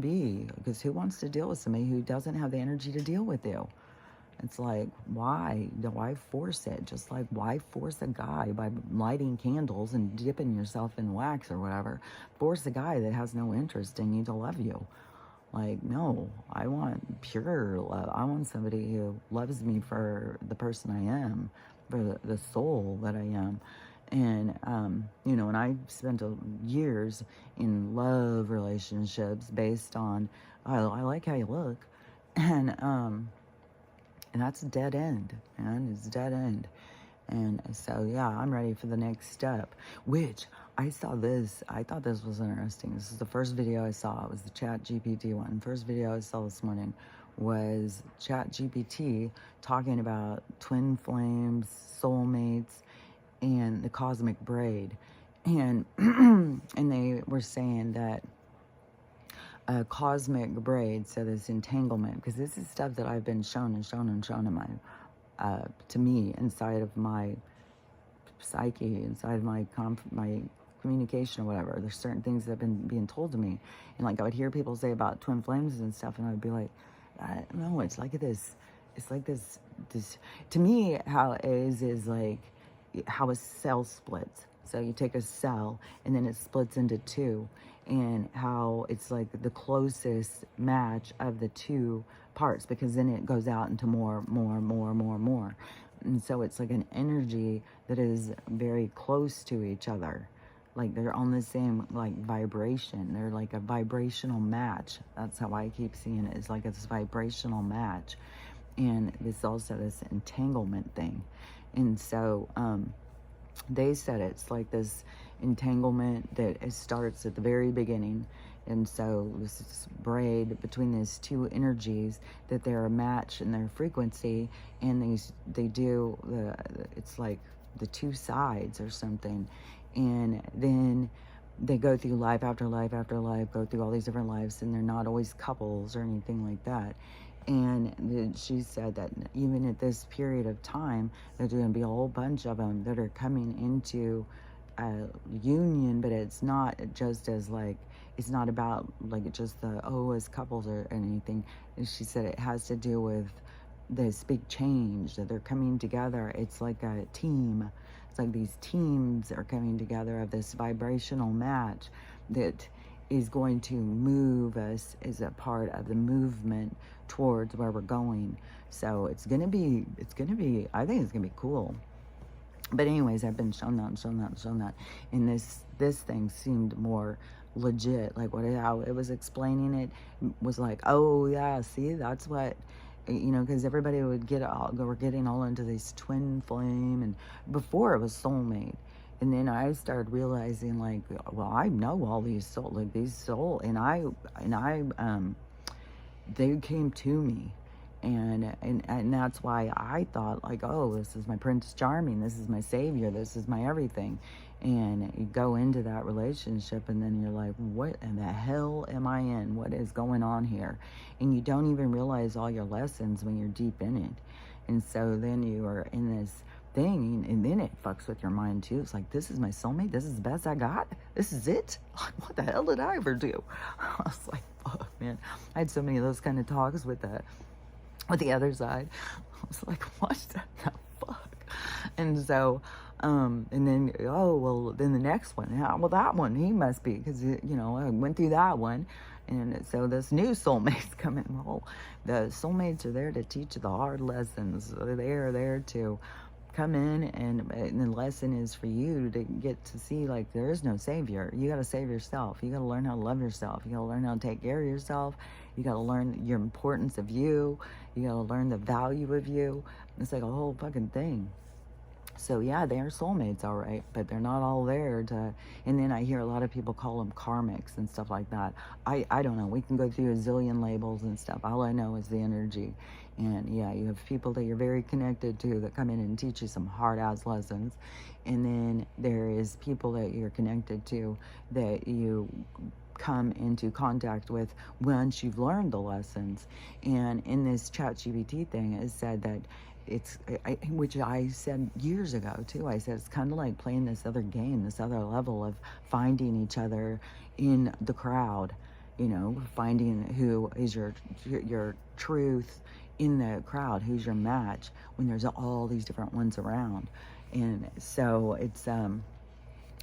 be, because who wants to deal with somebody who doesn't have the energy to deal with you? It's like, why force it? Just like, why force a guy by lighting candles and dipping yourself in wax or whatever? Force a guy that has no interest in you to love you. Like, no, I want pure love. I want somebody who loves me for the person I am, for the soul that I am. And, you know, and I spent years in love relationships based on, I like how you look. And that's a dead end, man. It's a dead end. And so, yeah, I'm ready for the next step, which I saw this. I thought this was interesting. This is the first video I saw. It was the ChatGPT one. First video I saw this morning was ChatGPT talking about twin flames, soulmates, and the cosmic braid. And, and they were saying that a cosmic braid, so this entanglement, because this is stuff that I've been shown in my, to me, inside of my psyche, inside of my communication or whatever. There's certain things that have been being told to me, and like I would hear people say about twin flames and stuff, and I'd be like, I don't know, it's like this, to me, how it is like how a cell splits. So you take a cell and then it splits into two, and how it's like the closest match of the two parts, because then it goes out into more. And so it's like an energy that is very close to each other. Like they're on the same like vibration. They're like a vibrational match. That's how I keep seeing it. It's like it's a vibrational match. And this also this entanglement thing. And so they said it's like this entanglement that it starts at the very beginning. And so this is braid between these two energies that they're a match in their frequency, and they do it's like the two sides or something. And then they go through life after life after life, go through all these different lives, and they're not always couples or anything like that. And she said that even at this period of time, there's going to be a whole bunch of them that are coming into a union, but it's not just as like, it's not about like just as couples or anything. And she said it has to do with this big change that they're coming together. It's like a team. It's like these teams are coming together of this vibrational match that is going to move us as a part of the movement towards where we're going. So it's gonna be I think it's gonna be cool. But anyways, I've been shown that, and this thing seemed more legit. Like how it was explaining it was like, oh yeah, see, that's what, because everybody would we're getting all into this twin flame, and before it was soulmate. And then I started realizing, like, well, I know all these soul, and they came to me, and that's why I thought, like, oh, this is my Prince Charming, this is my savior, this is my everything. And you go into that relationship, and then you're like, what in the hell am I in? What is going on here? And you don't even realize all your lessons when you're deep in it. And so then you are in this thing, and then it fucks with your mind too. It's like, this is my soulmate, this is the best I got, this is it. Like, what the hell did I ever do? I was like, fuck, man. I had so many of those kind of talks with the other side. I was like, what the fuck? And so and then, oh well, then the next one, yeah, well, that one, he must be, because I went through that one. And so this new soulmate's coming. Well, the soulmates are there to teach the hard lessons. They are there to come in, and the lesson is for you to get to see, like, there is no savior. You got to save yourself. You got to learn how to love yourself. You got to learn how to take care of yourself. You got to learn your importance of you. You got to learn the value of you. It's like a whole fucking thing. So yeah, they are soulmates, all right, but they're not all there to. And then I hear a lot of people call them karmics and stuff like that. I don't know. We can go through a zillion labels and stuff. All I know is the energy. And yeah, you have people that you're very connected to that come in and teach you some hard ass lessons. And then there is people that you're connected to that you come into contact with once you've learned the lessons. And in this ChatGPT thing, it said that which I said years ago too. I said it's kind of like playing this other game, this other level of finding each other in the crowd. Finding who is your truth in the crowd, who's your match when there's all these different ones around. And so it's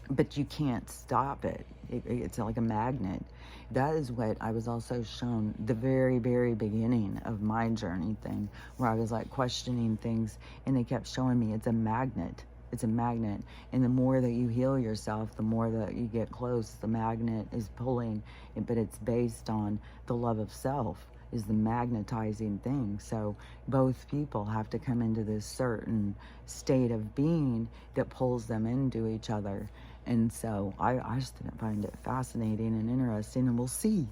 but you can't stop it. It's like a magnet. That is what I was also shown the very, very beginning of my journey thing, where I was like questioning things, and they kept showing me it's a magnet. It's a magnet. And the more that you heal yourself, the more that you get close, the magnet is pulling. But it's based on the love of self is the magnetizing thing. So both people have to come into this certain state of being that pulls them into each other. And so I just didn't find it fascinating and interesting, and we'll see.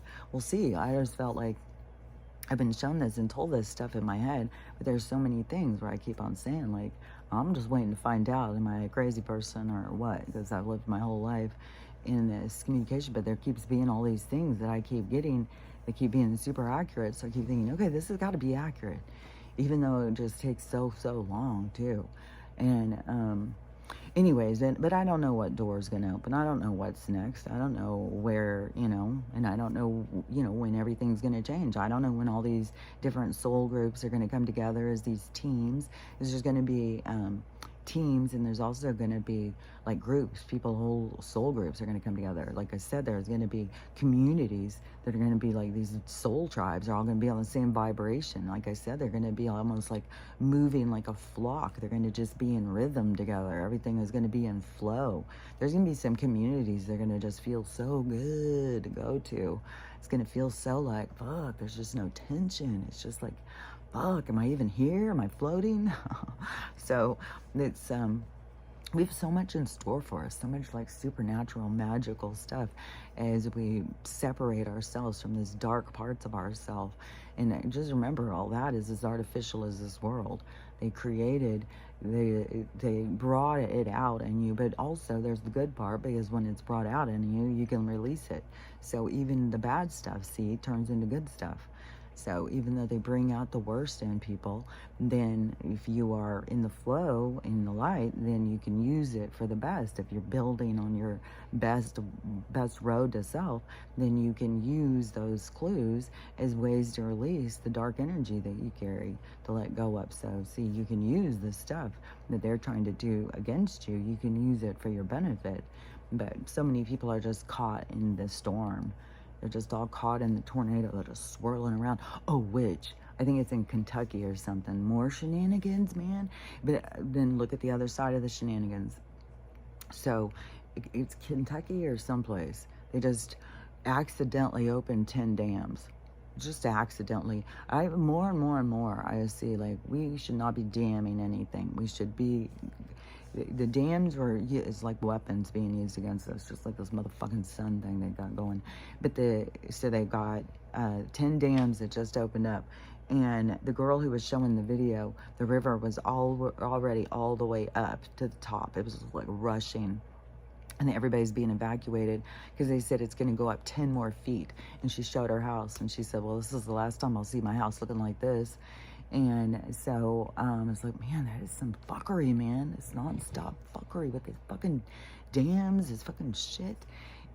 I just felt like I've been shown this and told this stuff in my head, but there's so many things where I keep on saying, like, I'm just waiting to find out, am I a crazy person or what? Because I've lived my whole life in this communication, but there keeps being all these things that I keep getting that keep being super accurate. So I keep thinking, okay, this has got to be accurate, even though it just takes so long too. And anyways, but I don't know what door is going to open. I don't know what's next. I don't know where, and I don't know, when everything's going to change. I don't know when all these different soul groups are going to come together as these teams. Is there's going to be, teams, and there's also going to be like groups, people, whole soul groups are going to come together. Like I said, there's going to be communities that are going to be like these soul tribes are all going to be on the same vibration. Like I said, they're going to be almost like moving like a flock. They're going to just be in rhythm together. Everything is going to be in flow. There's going to be some communities that are going to just feel so good to go to. It's going to feel so like, fuck, there's just no tension. It's just like, fuck, am I even here? Am I floating? So it's, we have so much in store for us, so much like supernatural, magical stuff as we separate ourselves from these dark parts of ourselves. And just remember, all that is as artificial as this world. They created, they brought it out in you, but also there's the good part, because when it's brought out in you, you can release it. So even the bad stuff, see, turns into good stuff. So even though they bring out the worst in people, then if you are in the flow, in the light, then you can use it for the best. If you're building on your best road to self, then you can use those clues as ways to release the dark energy that you carry, to let go of. So see, you can use the stuff that they're trying to do against you. You can use it for your benefit. But so many people are just caught in the storm. They're just all caught in the tornado. They're just swirling around. Oh, which I think it's in Kentucky or something. More shenanigans, man. But then look at the other side of the shenanigans. So it's Kentucky or someplace. They just accidentally opened 10 dams. Just accidentally. More and more I see, like, we should not be damming anything. We should be... The dams were, it's like weapons being used against us, just like this motherfucking sun thing they got going. But so they got 10 dams that just opened up. And the girl who was showing the video, the river was already all the way up to the top. It was like rushing. And everybody's being evacuated because they said it's going to go up 10 more feet. And she showed her house, and she said, well, this is the last time I'll see my house looking like this. And so it's like, man, that is some fuckery, man. It's non-stop fuckery with these fucking dams, this fucking shit.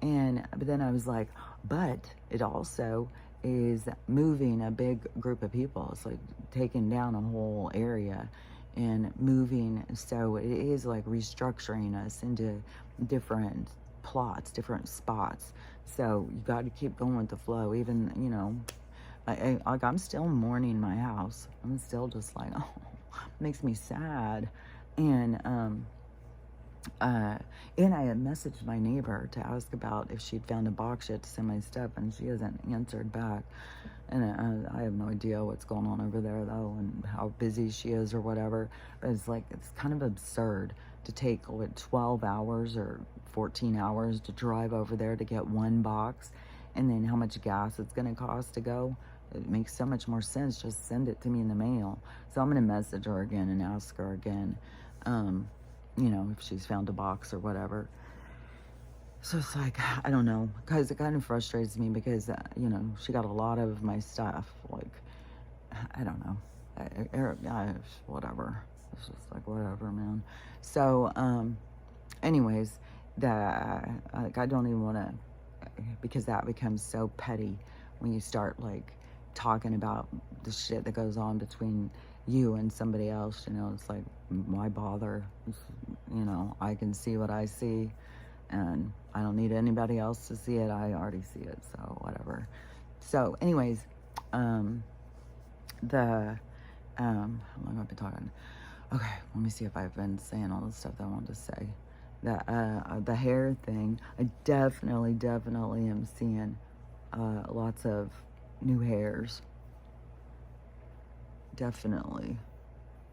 But then I was like, but it also is moving a big group of people. It's like taking down a whole area and moving. So it is like restructuring us into different plots, different spots. So you got to keep going with the flow, even, you know, I'm still mourning my house. I'm still just like, oh, it makes me sad. And I had messaged my neighbor to ask about if she'd found a box yet to send my stuff, and she hasn't answered back. And I have no idea what's going on over there, though, and how busy she is or whatever. But it's like, it's kind of absurd to take, 12 hours or 14 hours to drive over there to get one box, and then how much gas it's going to cost to go. It makes so much more sense. Just send it to me in the mail. So I'm going to message her again and ask her again, you know, if she's found a box or whatever. So it's like, I don't know, because it kind of frustrates me because, you know, she got a lot of my stuff. Like, I don't know. Whatever. It's just like, whatever, man. So, anyways, I don't even want to, because that becomes so petty when you start, like, talking about the shit that goes on between you and somebody else. You know, it's like, why bother? You know, I can see what I see, and I don't need anybody else to see it. I already see it, so whatever. So anyways, how long have I been talking? Okay, let me see if I've been saying all the stuff that I wanted to say. The hair thing, I definitely am seeing lots of new hairs. Definitely.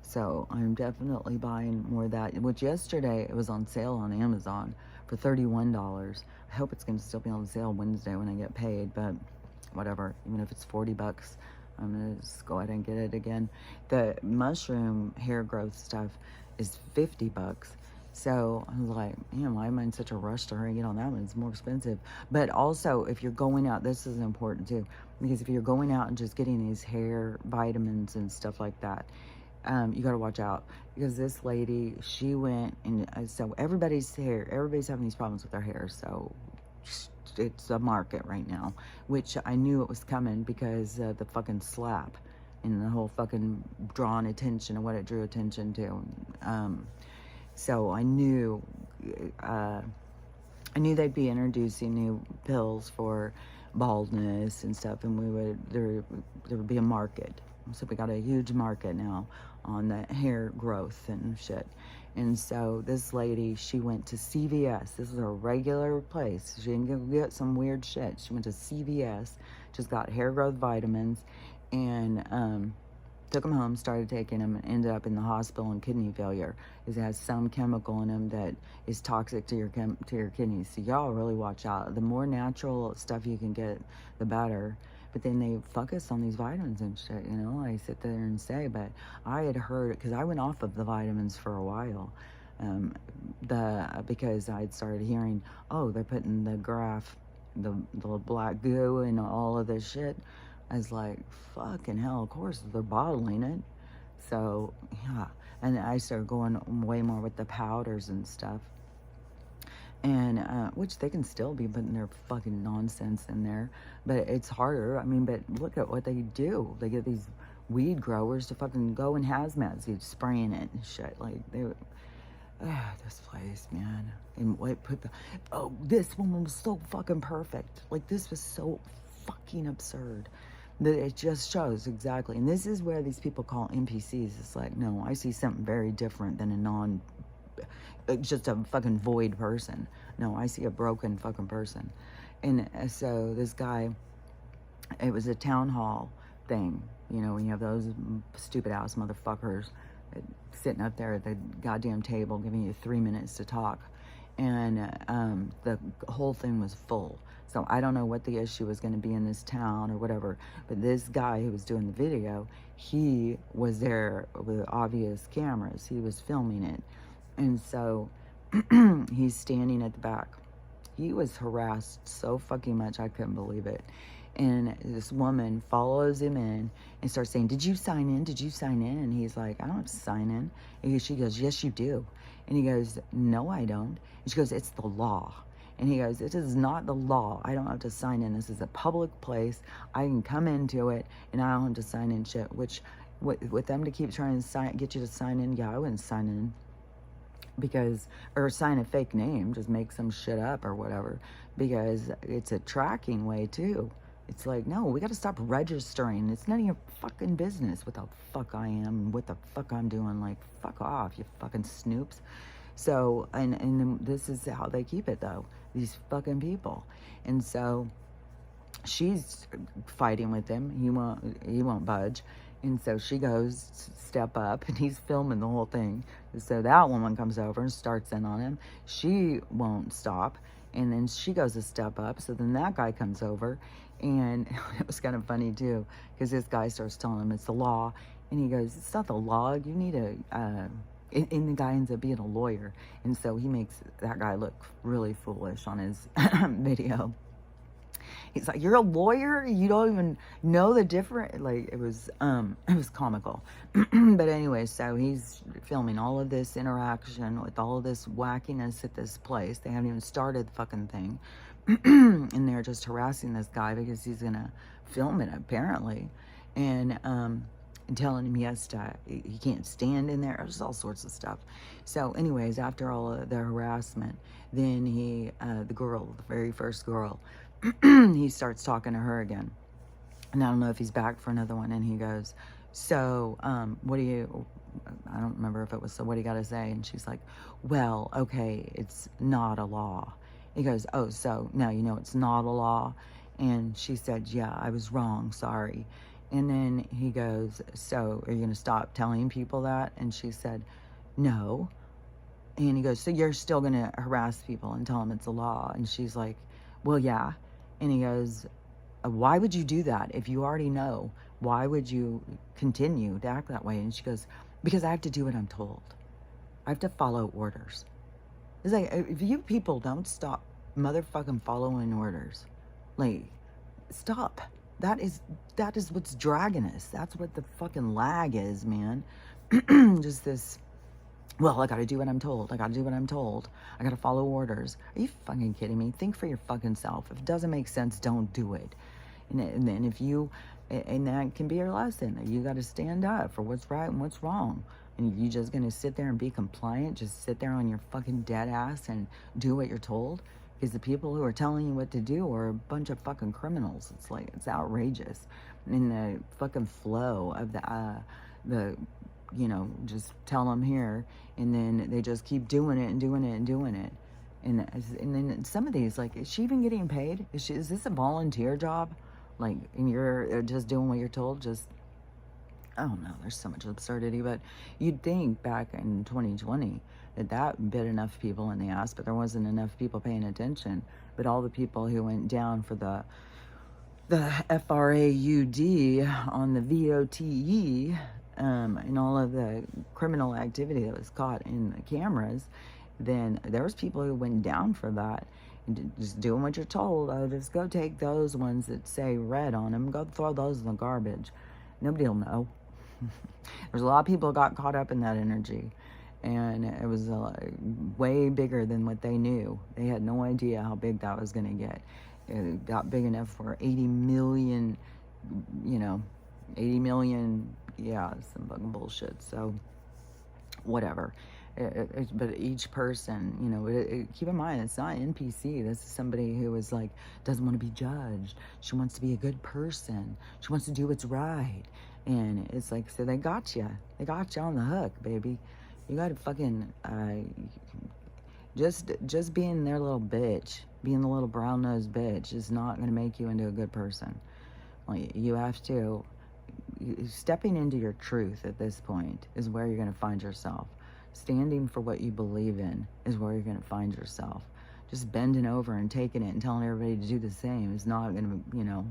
So I'm definitely buying more of that, which yesterday it was on sale on Amazon for $31. I hope it's going to still be on sale Wednesday when I get paid, but whatever. Even if it's $40, I'm going to just go ahead and get it again. The mushroom hair growth stuff is $50. So I was like, man, why am I in such a rush to hurry and get on that one? It's more expensive. But also, if you're going out, this is important too, because if you're going out and just getting these hair vitamins and stuff like that, you got to watch out, because this lady, she went and so everybody's having these problems with their hair. So it's a market right now, which I knew it was coming because the fucking slap and the whole fucking drawing attention and what it drew attention to. So uh, I knew they'd be introducing new pills for baldness and stuff, and there would be a market. So we got a huge market now on the hair growth and shit. And so this lady, she went to CVS. This is a regular place. She didn't go get some weird shit. She went to CVS, just got hair growth vitamins, and took them home, started taking them, and ended up in the hospital in kidney failure. It has some chemical in them that is toxic to your kidneys. So y'all really watch out. The more natural stuff you can get, the better. But then they fuck us on these vitamins and shit, you know. I sit there and say, but I had heard, because I went off of the vitamins for a while, because I'd started hearing, oh, they're putting the black goo and all of this shit. I was like, fucking hell, of course, they're bottling it. So, yeah. And I started going way more with the powders and stuff. And, which they can still be putting their fucking nonsense in there. But it's harder. I mean, but look at what they do. They get these weed growers to fucking go in hazmat suits spraying it and shit. Like, this place, man. And what this woman was so fucking perfect. Like, this was so fucking absurd. That it just shows exactly. And this is where these people call NPCs. It's like, no, I see something very different than just a fucking void person. No, I see a broken fucking person. And so this guy, it was a town hall thing. You know, when you have those stupid ass motherfuckers sitting up there at the goddamn table giving you 3 minutes to talk. And the whole thing was full. So I don't know what the issue was going to be in this town or whatever, but this guy who was doing the video, he was there with obvious cameras. He was filming it. And so he's standing at the back. He was harassed so fucking much, I couldn't believe it. And this woman follows him in and starts saying, did you sign in? Did you sign in? And he's like, I don't have to sign in. And she goes, yes, you do. And he goes, no, I don't. And she goes, it's the law. And he goes, it is not the law. I don't have to sign in. This is a public place. I can come into it, and I don't have to sign in shit. Which, with them to keep trying to get you to sign in, yeah, I wouldn't sign in. Or sign a fake name, just make some shit up or whatever. Because it's a tracking way, too. It's like, no, we got to stop registering. It's none of your fucking business what the fuck I am and what the fuck I'm doing. Like, fuck off, you fucking snoops. So, and this is how they keep it, though. These fucking people. And so, she's fighting with him. He won't budge. And so she goes, step up, and he's filming the whole thing. So that woman comes over and starts in on him. She won't stop. And then she goes a step up. So then that guy comes over. And it was kind of funny, too, because this guy starts telling him it's the law. And he goes, it's not the law. You need and the guy ends up being a lawyer. And so he makes that guy look really foolish on his video. He's like, you're a lawyer? You don't even know the difference? Like, it was comical. But anyway, so he's filming all of this interaction with all of this wackiness at this place. They haven't even started the fucking thing. And they're just harassing this guy because he's going to film it, apparently. And telling him he can't stand in there. Just all sorts of stuff. So anyways, after all of the harassment, then the very first girl, he starts talking to her again. And I don't know if he's back for another one. And he goes, so, I don't remember if it was, so what do you got to say? And she's like, well, okay, it's not a law. He goes, oh, so now you know it's not a law. And she said, yeah, I was wrong, sorry. And then he goes, so are you going to stop telling people that? And she said, no. And he goes, so you're still going to harass people and tell them it's a law? And she's like, well, yeah. And he goes, why would you do that if you already know? Why would you continue to act that way? And she goes, because I have to do what I'm told. I have to follow orders. It's like, if you people don't stop motherfucking following orders, like, stop. That is what's dragging us. That's what the fucking lag is, man. Just this, well, I gotta do what I'm told. I gotta do what I'm told. I gotta follow orders. Are you fucking kidding me? Think for your fucking self. If it doesn't make sense, don't do it. And then if you And that can be your lesson. You got to stand up for what's right and what's wrong. And you just going to sit there and be compliant, just sit there on your fucking dead ass and do what you're told? Because the people who are telling you what to do are a bunch of fucking criminals. It's like, it's outrageous. In the fucking flow of the just tell them here, and then they just keep doing it and doing it and doing it. And then some of these, like, is she even getting paid? Is this a volunteer job? Like, and you're just doing what you're told? Just, I don't know. There's so much absurdity. But you'd think back in 2020 that bit enough people in the ass, but there wasn't enough people paying attention. But all the people who went down for the FRAUD on the VOTE, and all of the criminal activity that was caught in the cameras, then there was people who went down for that. And just doing what you're told. Oh, just go take those ones that say red on them. Go throw those in the garbage. Nobody will know. There's a lot of people who got caught up in that energy. And it was way bigger than what they knew. They had no idea how big that was going to get. It got big enough for 80 million, 80 million, yeah, some fucking bullshit. So, whatever. But each person, keep in mind, it's not NPC. This is somebody who is like, doesn't want to be judged. She wants to be a good person. She wants to do what's right. And it's like, so they got you. They got you on the hook, baby. You got to fucking, just being their little bitch, being the little brown-nosed bitch is not going to make you into a good person. Like, you have to, stepping into your truth at this point is where you're going to find yourself. Standing for what you believe in is where you're going to find yourself. Just bending over and taking it and telling everybody to do the same is not going to,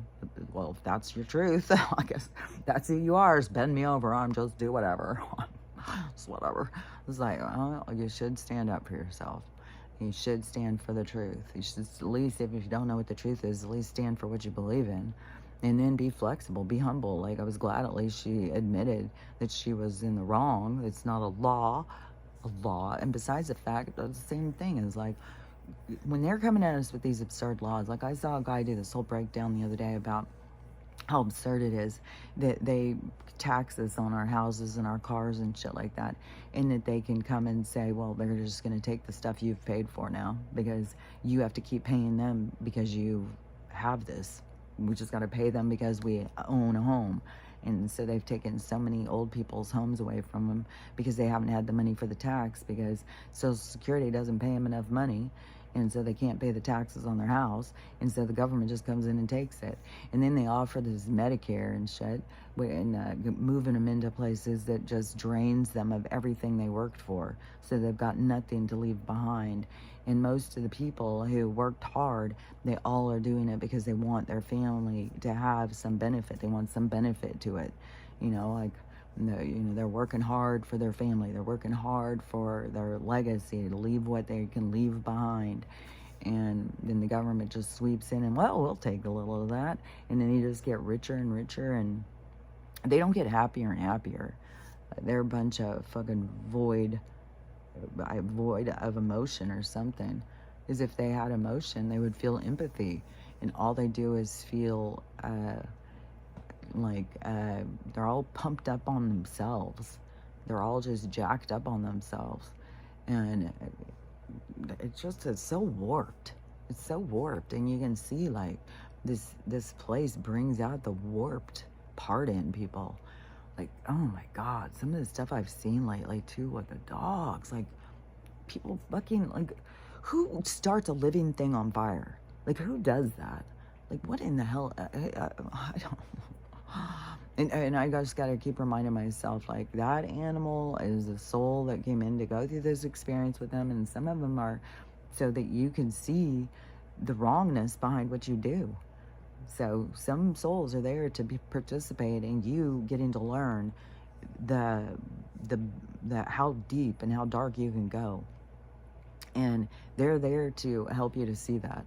well, if that's your truth, I guess that's who you are, is bend me over, I'm just do whatever. It's whatever. It's like, well, you should stand up for yourself. You should stand for the truth. You should, at least, if you don't know what the truth is, at least stand for what you believe in. And then be flexible, be humble. Like, I was glad at least she admitted that she was in the wrong. It's not a law. And besides the fact, that's the same thing as like, when they're coming at us with these absurd laws, like I saw a guy do this whole breakdown the other day about how absurd it is that they tax us on our houses and our cars and shit like that, and that they can come and say, well, they're just going to take the stuff you've paid for now because you have to keep paying them because you have this. We just got to pay them because we own a home. And so they've taken so many old people's homes away from them because they haven't had the money for the tax, because Social Security doesn't pay them enough money. And so they can't pay the taxes on their house. And so the government just comes in and takes it. And then they offer this Medicare and shit, and moving them into places that just drains them of everything they worked for. So they've got nothing to leave behind. And most of the people who worked hard, they all are doing it because they want their family to have some benefit. They want some benefit to it. They're working hard for their family. They're working hard for their legacy, to leave what they can leave behind. And then the government just sweeps in and, well, we'll take a little of that. And then you just get richer and richer, and they don't get happier and happier. They're a bunch of fucking void of emotion or something. As if they had emotion, they would feel empathy. And all they do is feel they're all pumped up on themselves. They're all just jacked up on themselves. And it's so warped. It's so warped. And you can see, like, this place brings out the warped part in people. Like, oh my God, some of the stuff I've seen lately too, with the dogs, like, people fucking, like, who starts a living thing on fire? Like, who does that? Like, what in the hell? I don't. And I just got to keep reminding myself, like, that animal is a soul that came in to go through this experience with them, and some of them are so that you can see the wrongness behind what you do. So some souls are there to participate in you getting to learn the how deep and how dark you can go, and they're there to help you to see that.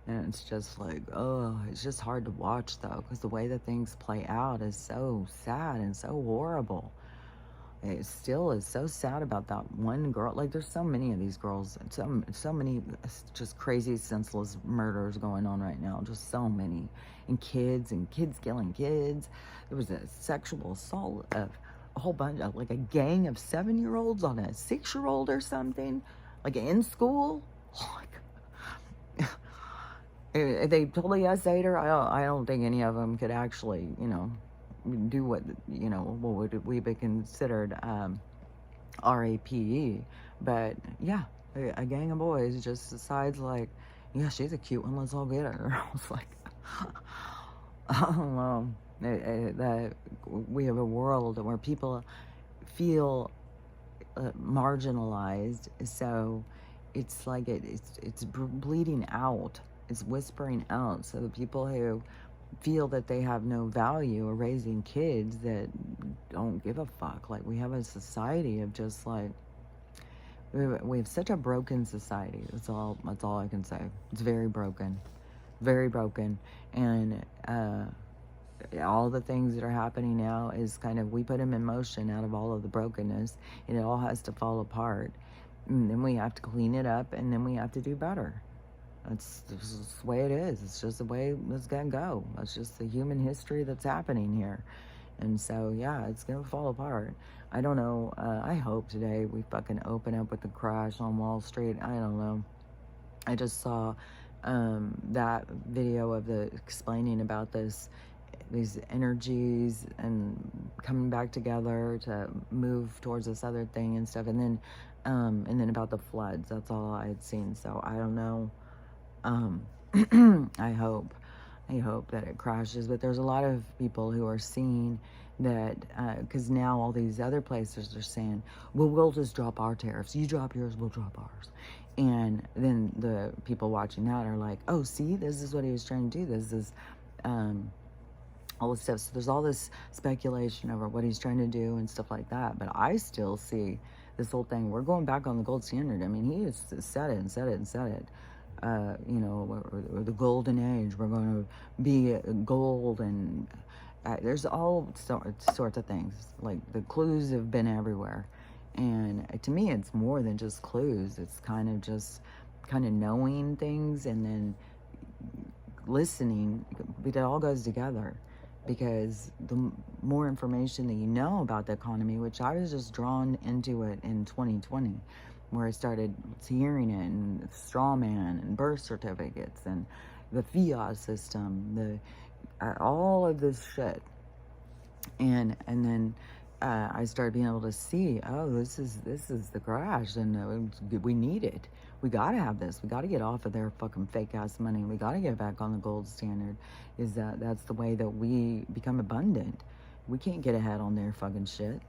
And it's just like, oh, it's just hard to watch, though, because the way that things play out is so sad and so horrible. it still is so sad about that one girl. Like, there's so many of these girls, and so many just crazy, senseless murders going on right now. Just so many, and kids killing kids. There was a sexual assault of a whole bunch of, like, a gang of 7-year-olds on a 6-year-old or something, like in school. Like, they totally essayed her. I don't think any of them could actually, do what, what would we be considered RAPE. But yeah, a gang of boys just decides, like, yeah, she's a cute one, let's all get her. I was like, I don't know. That we have a world where people feel marginalized, so it's like it's bleeding out, it's whispering out, so the people who feel that they have no value are raising kids that don't give a fuck. Like, we have a society of just, like, we have such a broken society. That's all I can say. It's very broken, and all the things that are happening now is kind of, we put them in motion out of all of the brokenness, and it all has to fall apart, and then we have to clean it up, and then we have to do better. That's just the way it is. It's just the way it's gonna go. That's just the human history that's happening here. And so, yeah, it's gonna fall apart. I don't know. I hope today we fucking open up with the crash on Wall Street. I don't know. I just saw that video of the explaining about these energies and coming back together to move towards this other thing and stuff. And then about the floods. That's all I had seen. So I don't know. I hope that it crashes, but there's a lot of people who are seeing that, because now all these other places are saying, well, we'll just drop our tariffs. You drop yours, we'll drop ours. And then the people watching that are like, oh, see, this is what he was trying to do. This is, all this stuff. So there's all this speculation over what he's trying to do and stuff like that. But I still see this whole thing. We're going back on the gold standard. I mean, he has said it and said it and said it. Or the golden age. We're going to be gold, and there's all sorts of things. Like, the clues have been everywhere, and to me, it's more than just clues. It's kind of knowing things and then listening. It all goes together, because the more information that you know about the economy, which I was just drawn into it in 2020. Where I started hearing it, and straw man and birth certificates and the fiat system, all of this shit, and then I started being able to see, oh, this is the crash, and we need it. We gotta have this. We gotta get off of their fucking fake ass money. We gotta get back on the gold standard. That's the way that we become abundant. We can't get ahead on their fucking shit.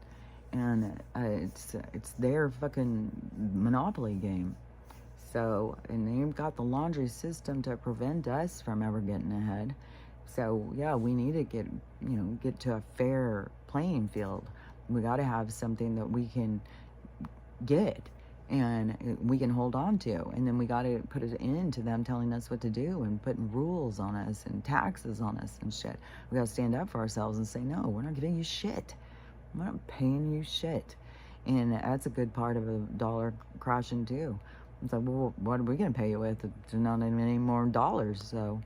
And it's their fucking monopoly game. So, and they've got the laundry system to prevent us from ever getting ahead. So, yeah, we need to get to a fair playing field. We got to have something that we can get and we can hold on to. And then we got to put an end to them telling us what to do and putting rules on us and taxes on us and shit. We got to stand up for ourselves and say, no, we're not giving you shit. I'm not paying you shit. And that's a good part of a dollar crashing too. It's like, well, what are we going to pay you with? There's not any more dollars. So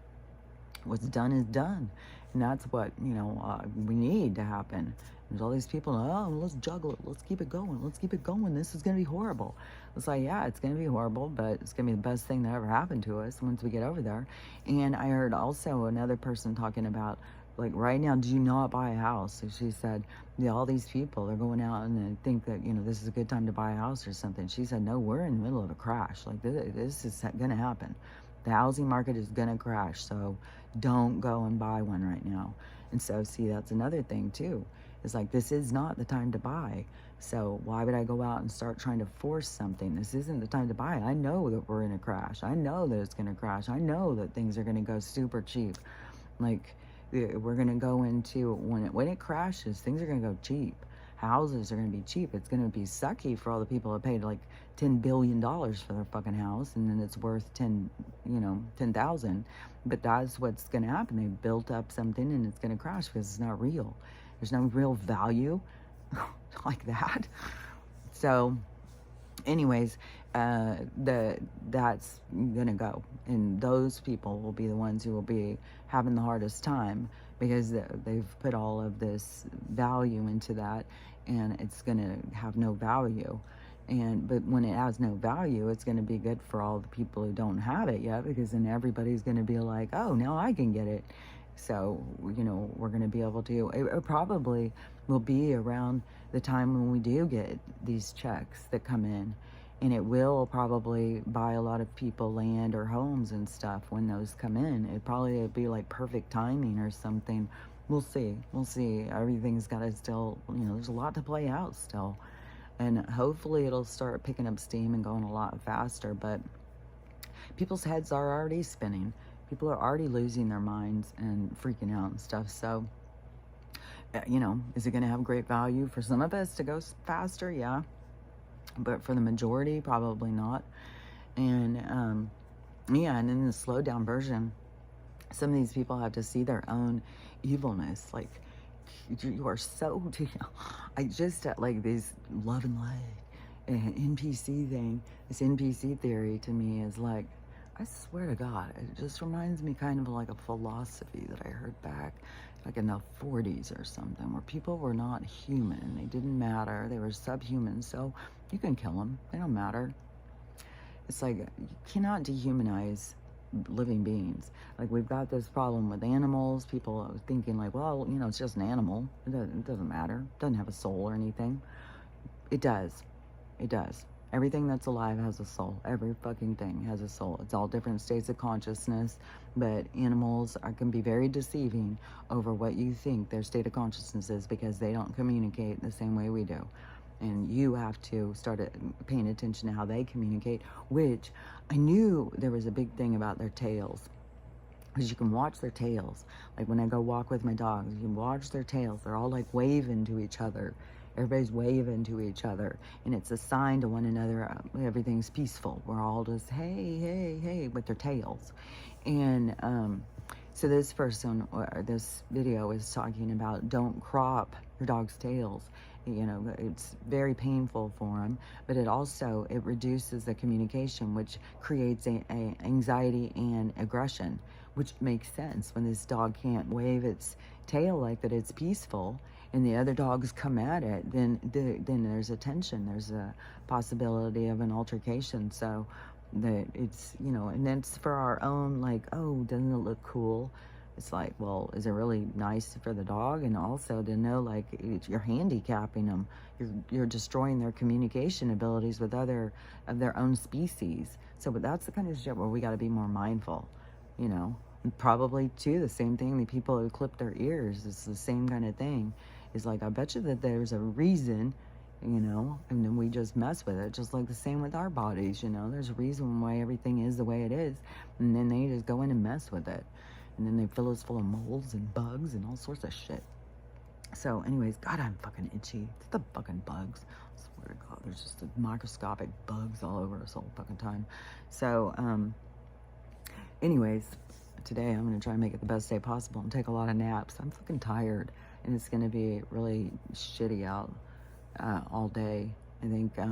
what's done is done. And that's what, we need to happen. There's all these people, oh, let's juggle it. Let's keep it going. Let's keep it going. This is going to be horrible. It's like, yeah, it's going to be horrible, but it's going to be the best thing that ever happened to us once we get over there. And I heard also another person talking about, like, right now, do not buy a house. So she said, yeah, all these people are going out and they think that, this is a good time to buy a house or something. She said, no, we're in the middle of a crash. Like, this is going to happen. The housing market is going to crash. So don't go and buy one right now. And so, see, that's another thing, too. It's like, this is not the time to buy. So why would I go out and start trying to force something? This isn't the time to buy. I know that we're in a crash. I know that it's going to crash. I know that things are going to go super cheap. Like, we're going to go into, when it crashes, things are going to go cheap. Houses are going to be cheap. It's going to be sucky for all the people that paid like $10 billion for their fucking house, and then it's worth 10,000. But that's what's going to happen. They built up something and it's going to crash because it's not real. There's no real value like that. So anyways, that's gonna go, and those people will be the ones who will be having the hardest time, because they've put all of this value into that, and it's gonna have no value. But when it has no value, it's going to be good for all the people who don't have it yet, because then everybody's going to be like, oh, now I can get it. So, we're going to be able to, it probably will be around the time when we do get these checks that come in. And it will probably buy a lot of people land or homes and stuff when those come in. It probably would be like perfect timing or something. We'll see. We'll see. Everything's got to still, there's a lot to play out still. And hopefully it'll start picking up steam and going a lot faster. But people's heads are already spinning. People are already losing their minds and freaking out and stuff. So, is it going to have great value for some of us to go faster? Yeah. But for the majority, probably not. And, and in the slowed down version, some of these people have to see their own evilness. Like, you are so, I just, like, this love and light and NPC thing, this NPC theory to me is like, I swear to God, it just reminds me kind of like a philosophy that I heard back like in the 40s or something, where people were not human. They didn't matter. They were subhuman. So you can kill them. They don't matter. It's like, you cannot dehumanize living beings. Like, we've got this problem with animals. People are thinking like, well, it's just an animal. It doesn't matter. It doesn't have a soul or anything. It does. It does. Everything that's alive has a soul. Every fucking thing has a soul. It's all different states of consciousness, but animals can be very deceiving over what you think their state of consciousness is, because they don't communicate the same way we do. And you have to start paying attention to how they communicate, which I knew there was a big thing about their tails. Because you can watch their tails. Like when I go walk with my dogs, you can watch their tails. They're all like waving to each other. Everybody's waving to each other. And it's a sign to one another, everything's peaceful. We're all just, hey, hey, hey, with their tails. And so this person, or this video is talking about, don't crop your dog's tails. It's very painful for them, but it reduces the communication, which creates a anxiety and aggression, which makes sense. When this dog can't wave its tail like that, it's peaceful, and the other dogs come at it, then there's a tension. There's a possibility of an altercation. So that it's, and that's for our own, like, oh, doesn't it look cool? It's like, well, is it really nice for the dog? And also to know, like, you're handicapping them. You're destroying their communication abilities with other of their own species. So, but that's the kind of shit where we got to be more mindful, And probably, too, the same thing, the people who clip their ears, it's the same kind of thing. It's like, I bet you that there's a reason, and then we just mess with it, just like the same with our bodies, There's a reason why everything is the way it is, and then they just go in and mess with it. And then they fill us full of molds and bugs and all sorts of shit. So anyways, God, I'm fucking itchy. It's the fucking bugs. I swear to God, there's just microscopic bugs all over us all the fucking time. So, anyways, today I'm going to try and make it the best day possible and take a lot of naps. I'm fucking tired, and it's going to be really shitty out all day. I think, I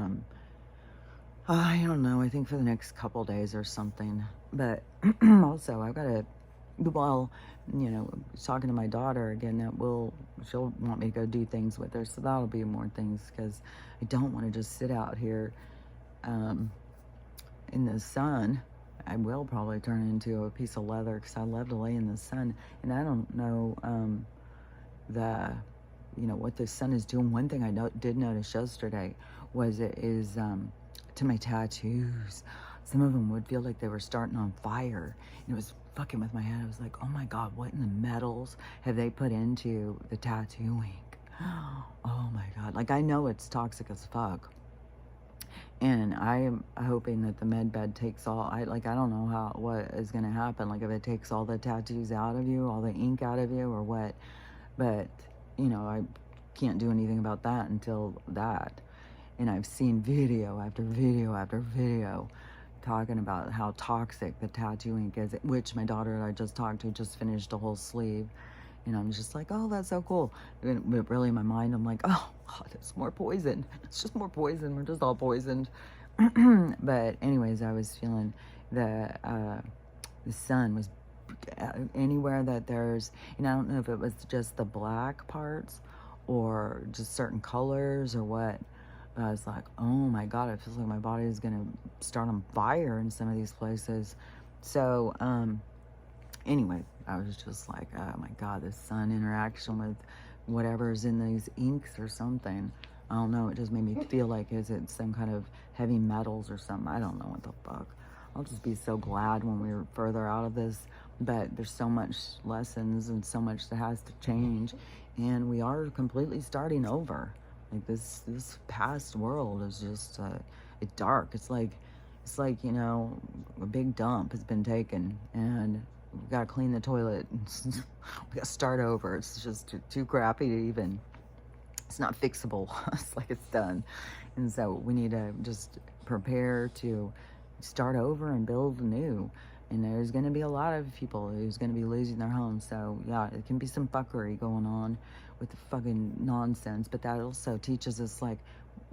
don't know, I think for the next couple days or something. But also, I've got to, talking to my daughter again, she'll want me to go do things with her, so that'll be more things, because I don't want to just sit out here in the sun. I will probably turn into a piece of leather, because I love to lay in the sun, and I don't know what the sun is doing. One thing I did notice yesterday was to my tattoos. Some of them would feel like they were starting on fire, and it was fucking with my head. I was like, oh my God, what in the metals have they put into the tattooing? Oh my God. Like, I know it's toxic as fuck. And I am hoping that the med bed takes all, I don't know what is going to happen. Like, if it takes all the tattoos out of you, all the ink out of you, or what. But, I can't do anything about that until that. And I've seen video after video after video talking about how toxic the tattoo ink is, which my daughter that I just talked to just finished a whole sleeve. And I'm just like, oh, that's so cool. But really in my mind, I'm like, oh, God, it's more poison. It's just more poison. We're just all poisoned. But anyways, I was feeling the sun was anywhere that there's, and I don't know if it was just the black parts or just certain colors or what. But I was like, oh my God, it feels like my body is gonna start on fire in some of these places. So, anyway, I was just like, oh my God, the sun interaction with whatever's in these inks or something. I don't know. It just made me feel like, is it some kind of heavy metals or something? I don't know what the fuck. I'll just be so glad when we're further out of this. But there's so much lessons and so much that has to change. And we are completely starting over. Like this past world is just, it's dark. It's like, you know, a big dump has been taken and we gotta clean the toilet. We gotta start over. It's just too crappy to even, it's not fixable. It's like it's done. And so we need to just prepare to start over and build anew. And there's going to be a lot of people who's going to be losing their homes. So yeah, it can be some fuckery going on with the fucking nonsense. But that also teaches us, like,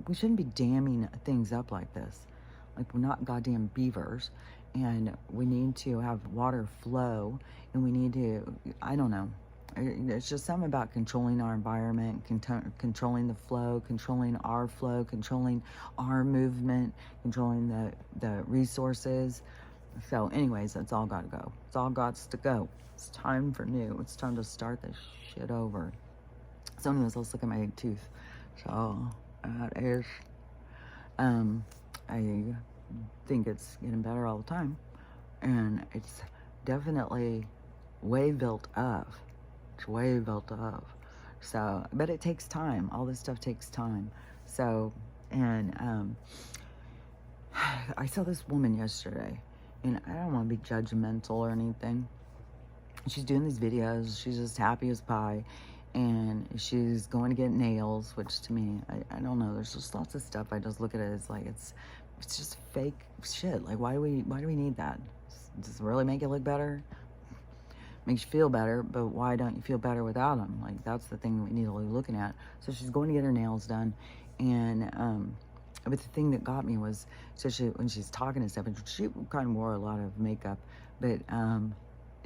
we shouldn't be damming things up like this. Like, we're not goddamn beavers. And we need to have water flow. And we need to, I don't know. It's just something about controlling our environment, controlling the flow, controlling our movement, controlling the resources. So anyways, that's all got to go. It's all got to go. It's time for new. It's time to start this shit over. So anyways, let's look at my tooth. So that is, I think it's getting better all the time. And it's definitely way built up. It's way built up. So, but it takes time. All this stuff takes time. So, and I saw this woman yesterday, and I don't want to be judgmental or anything. She's doing these videos. She's just happy as pie, and she's going to get nails, which to me, I don't know. There's just lots of stuff. I just look at it as like it's just fake shit. Like, why do we need that? Does it really make it look better? Makes you feel better, but why don't you feel better without them? Like, that's the thing we need to be looking at. So she's going to get her nails done, and but the thing that got me was, so when she's talking and stuff, and she kind of wore a lot of makeup, but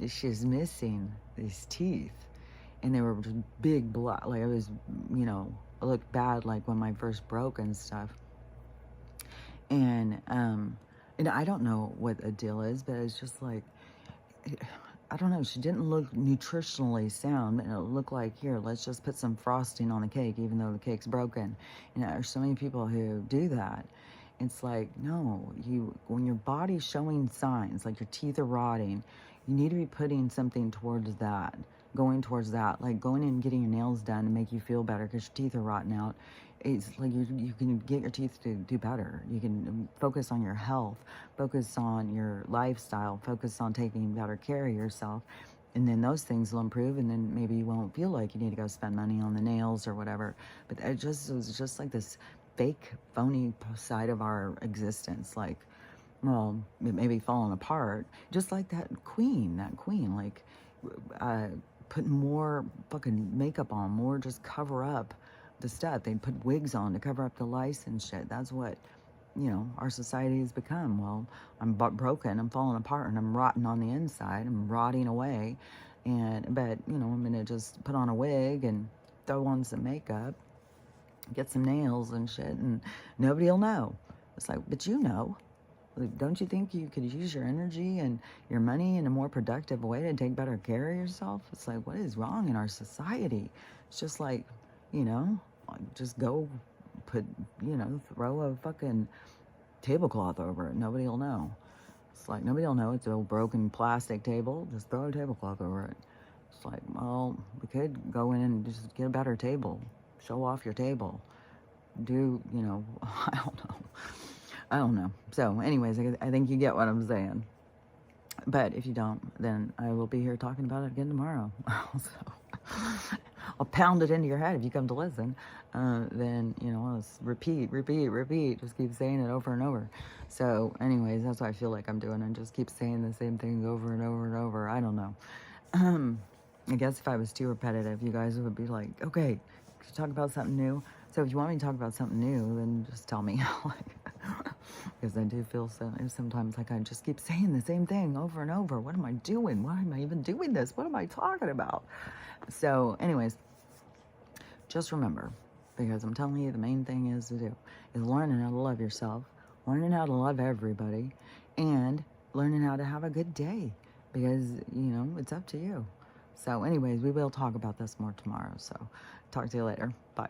she's missing these teeth, and they were just big black. Like, it was, you know, it looked bad, like when my first broke and stuff. And I don't know what a deal is, but it's just like, I don't know, she didn't look nutritionally sound, and it looked like, here, let's just put some frosting on the cake, even though the cake's broken. You know, there's so many people who do that. It's like, no, when your body's showing signs, like your teeth are rotting, you need to be putting something towards that, going towards that, like going in and getting your nails done to make you feel better because your teeth are rotting out. It's like you can get your teeth to do better. You can focus on your health, focus on your lifestyle, focus on taking better care of yourself. And then those things will improve, and then maybe you won't feel like you need to go spend money on the nails or whatever. But it was just like this fake, phony side of our existence. Like, well, it may be falling apart. Just like that queen, like, put more fucking makeup on, more just cover up the stuff. They'd put wigs on to cover up the lice and shit. That's what, you know, our society has become. Well, I'm broken, I'm falling apart, and I'm rotting on the inside. I'm rotting away. But, you know, I'm going to just put on a wig and throw on some makeup, get some nails and shit, and nobody will know. It's like, but you know. Don't you think you could use your energy and your money in a more productive way to take better care of yourself? It's like, what is wrong in our society? It's just like, you know, just go throw a fucking tablecloth over it. Nobody will know. It's like, nobody will know it's a broken plastic table. Just throw a tablecloth over it. It's like, well, we could go in and just get a better table. Show off your table. Do, you know, I don't know. So anyways, I think you get what I'm saying. But if you don't, then I will be here talking about it again tomorrow. So I'll pound it into your head if you come to listen. Then, you know, I'll repeat. Just keep saying it over and over. So anyways, that's what I feel like I'm doing. I just keep saying the same thing over and over and over. I don't know. I guess if I was too repetitive, you guys would be like, okay, could you talk about something new? So if you want me to talk about something new, then just tell me. Because I do feel sometimes like I just keep saying the same thing over and over. What am I doing? Why am I even doing this? What am I talking about? So anyways, just remember, because I'm telling you, the main thing is learning how to love yourself, learning how to love everybody, and learning how to have a good day, because, it's up to you. So anyways, we will talk about this more tomorrow. So talk to you later. Bye.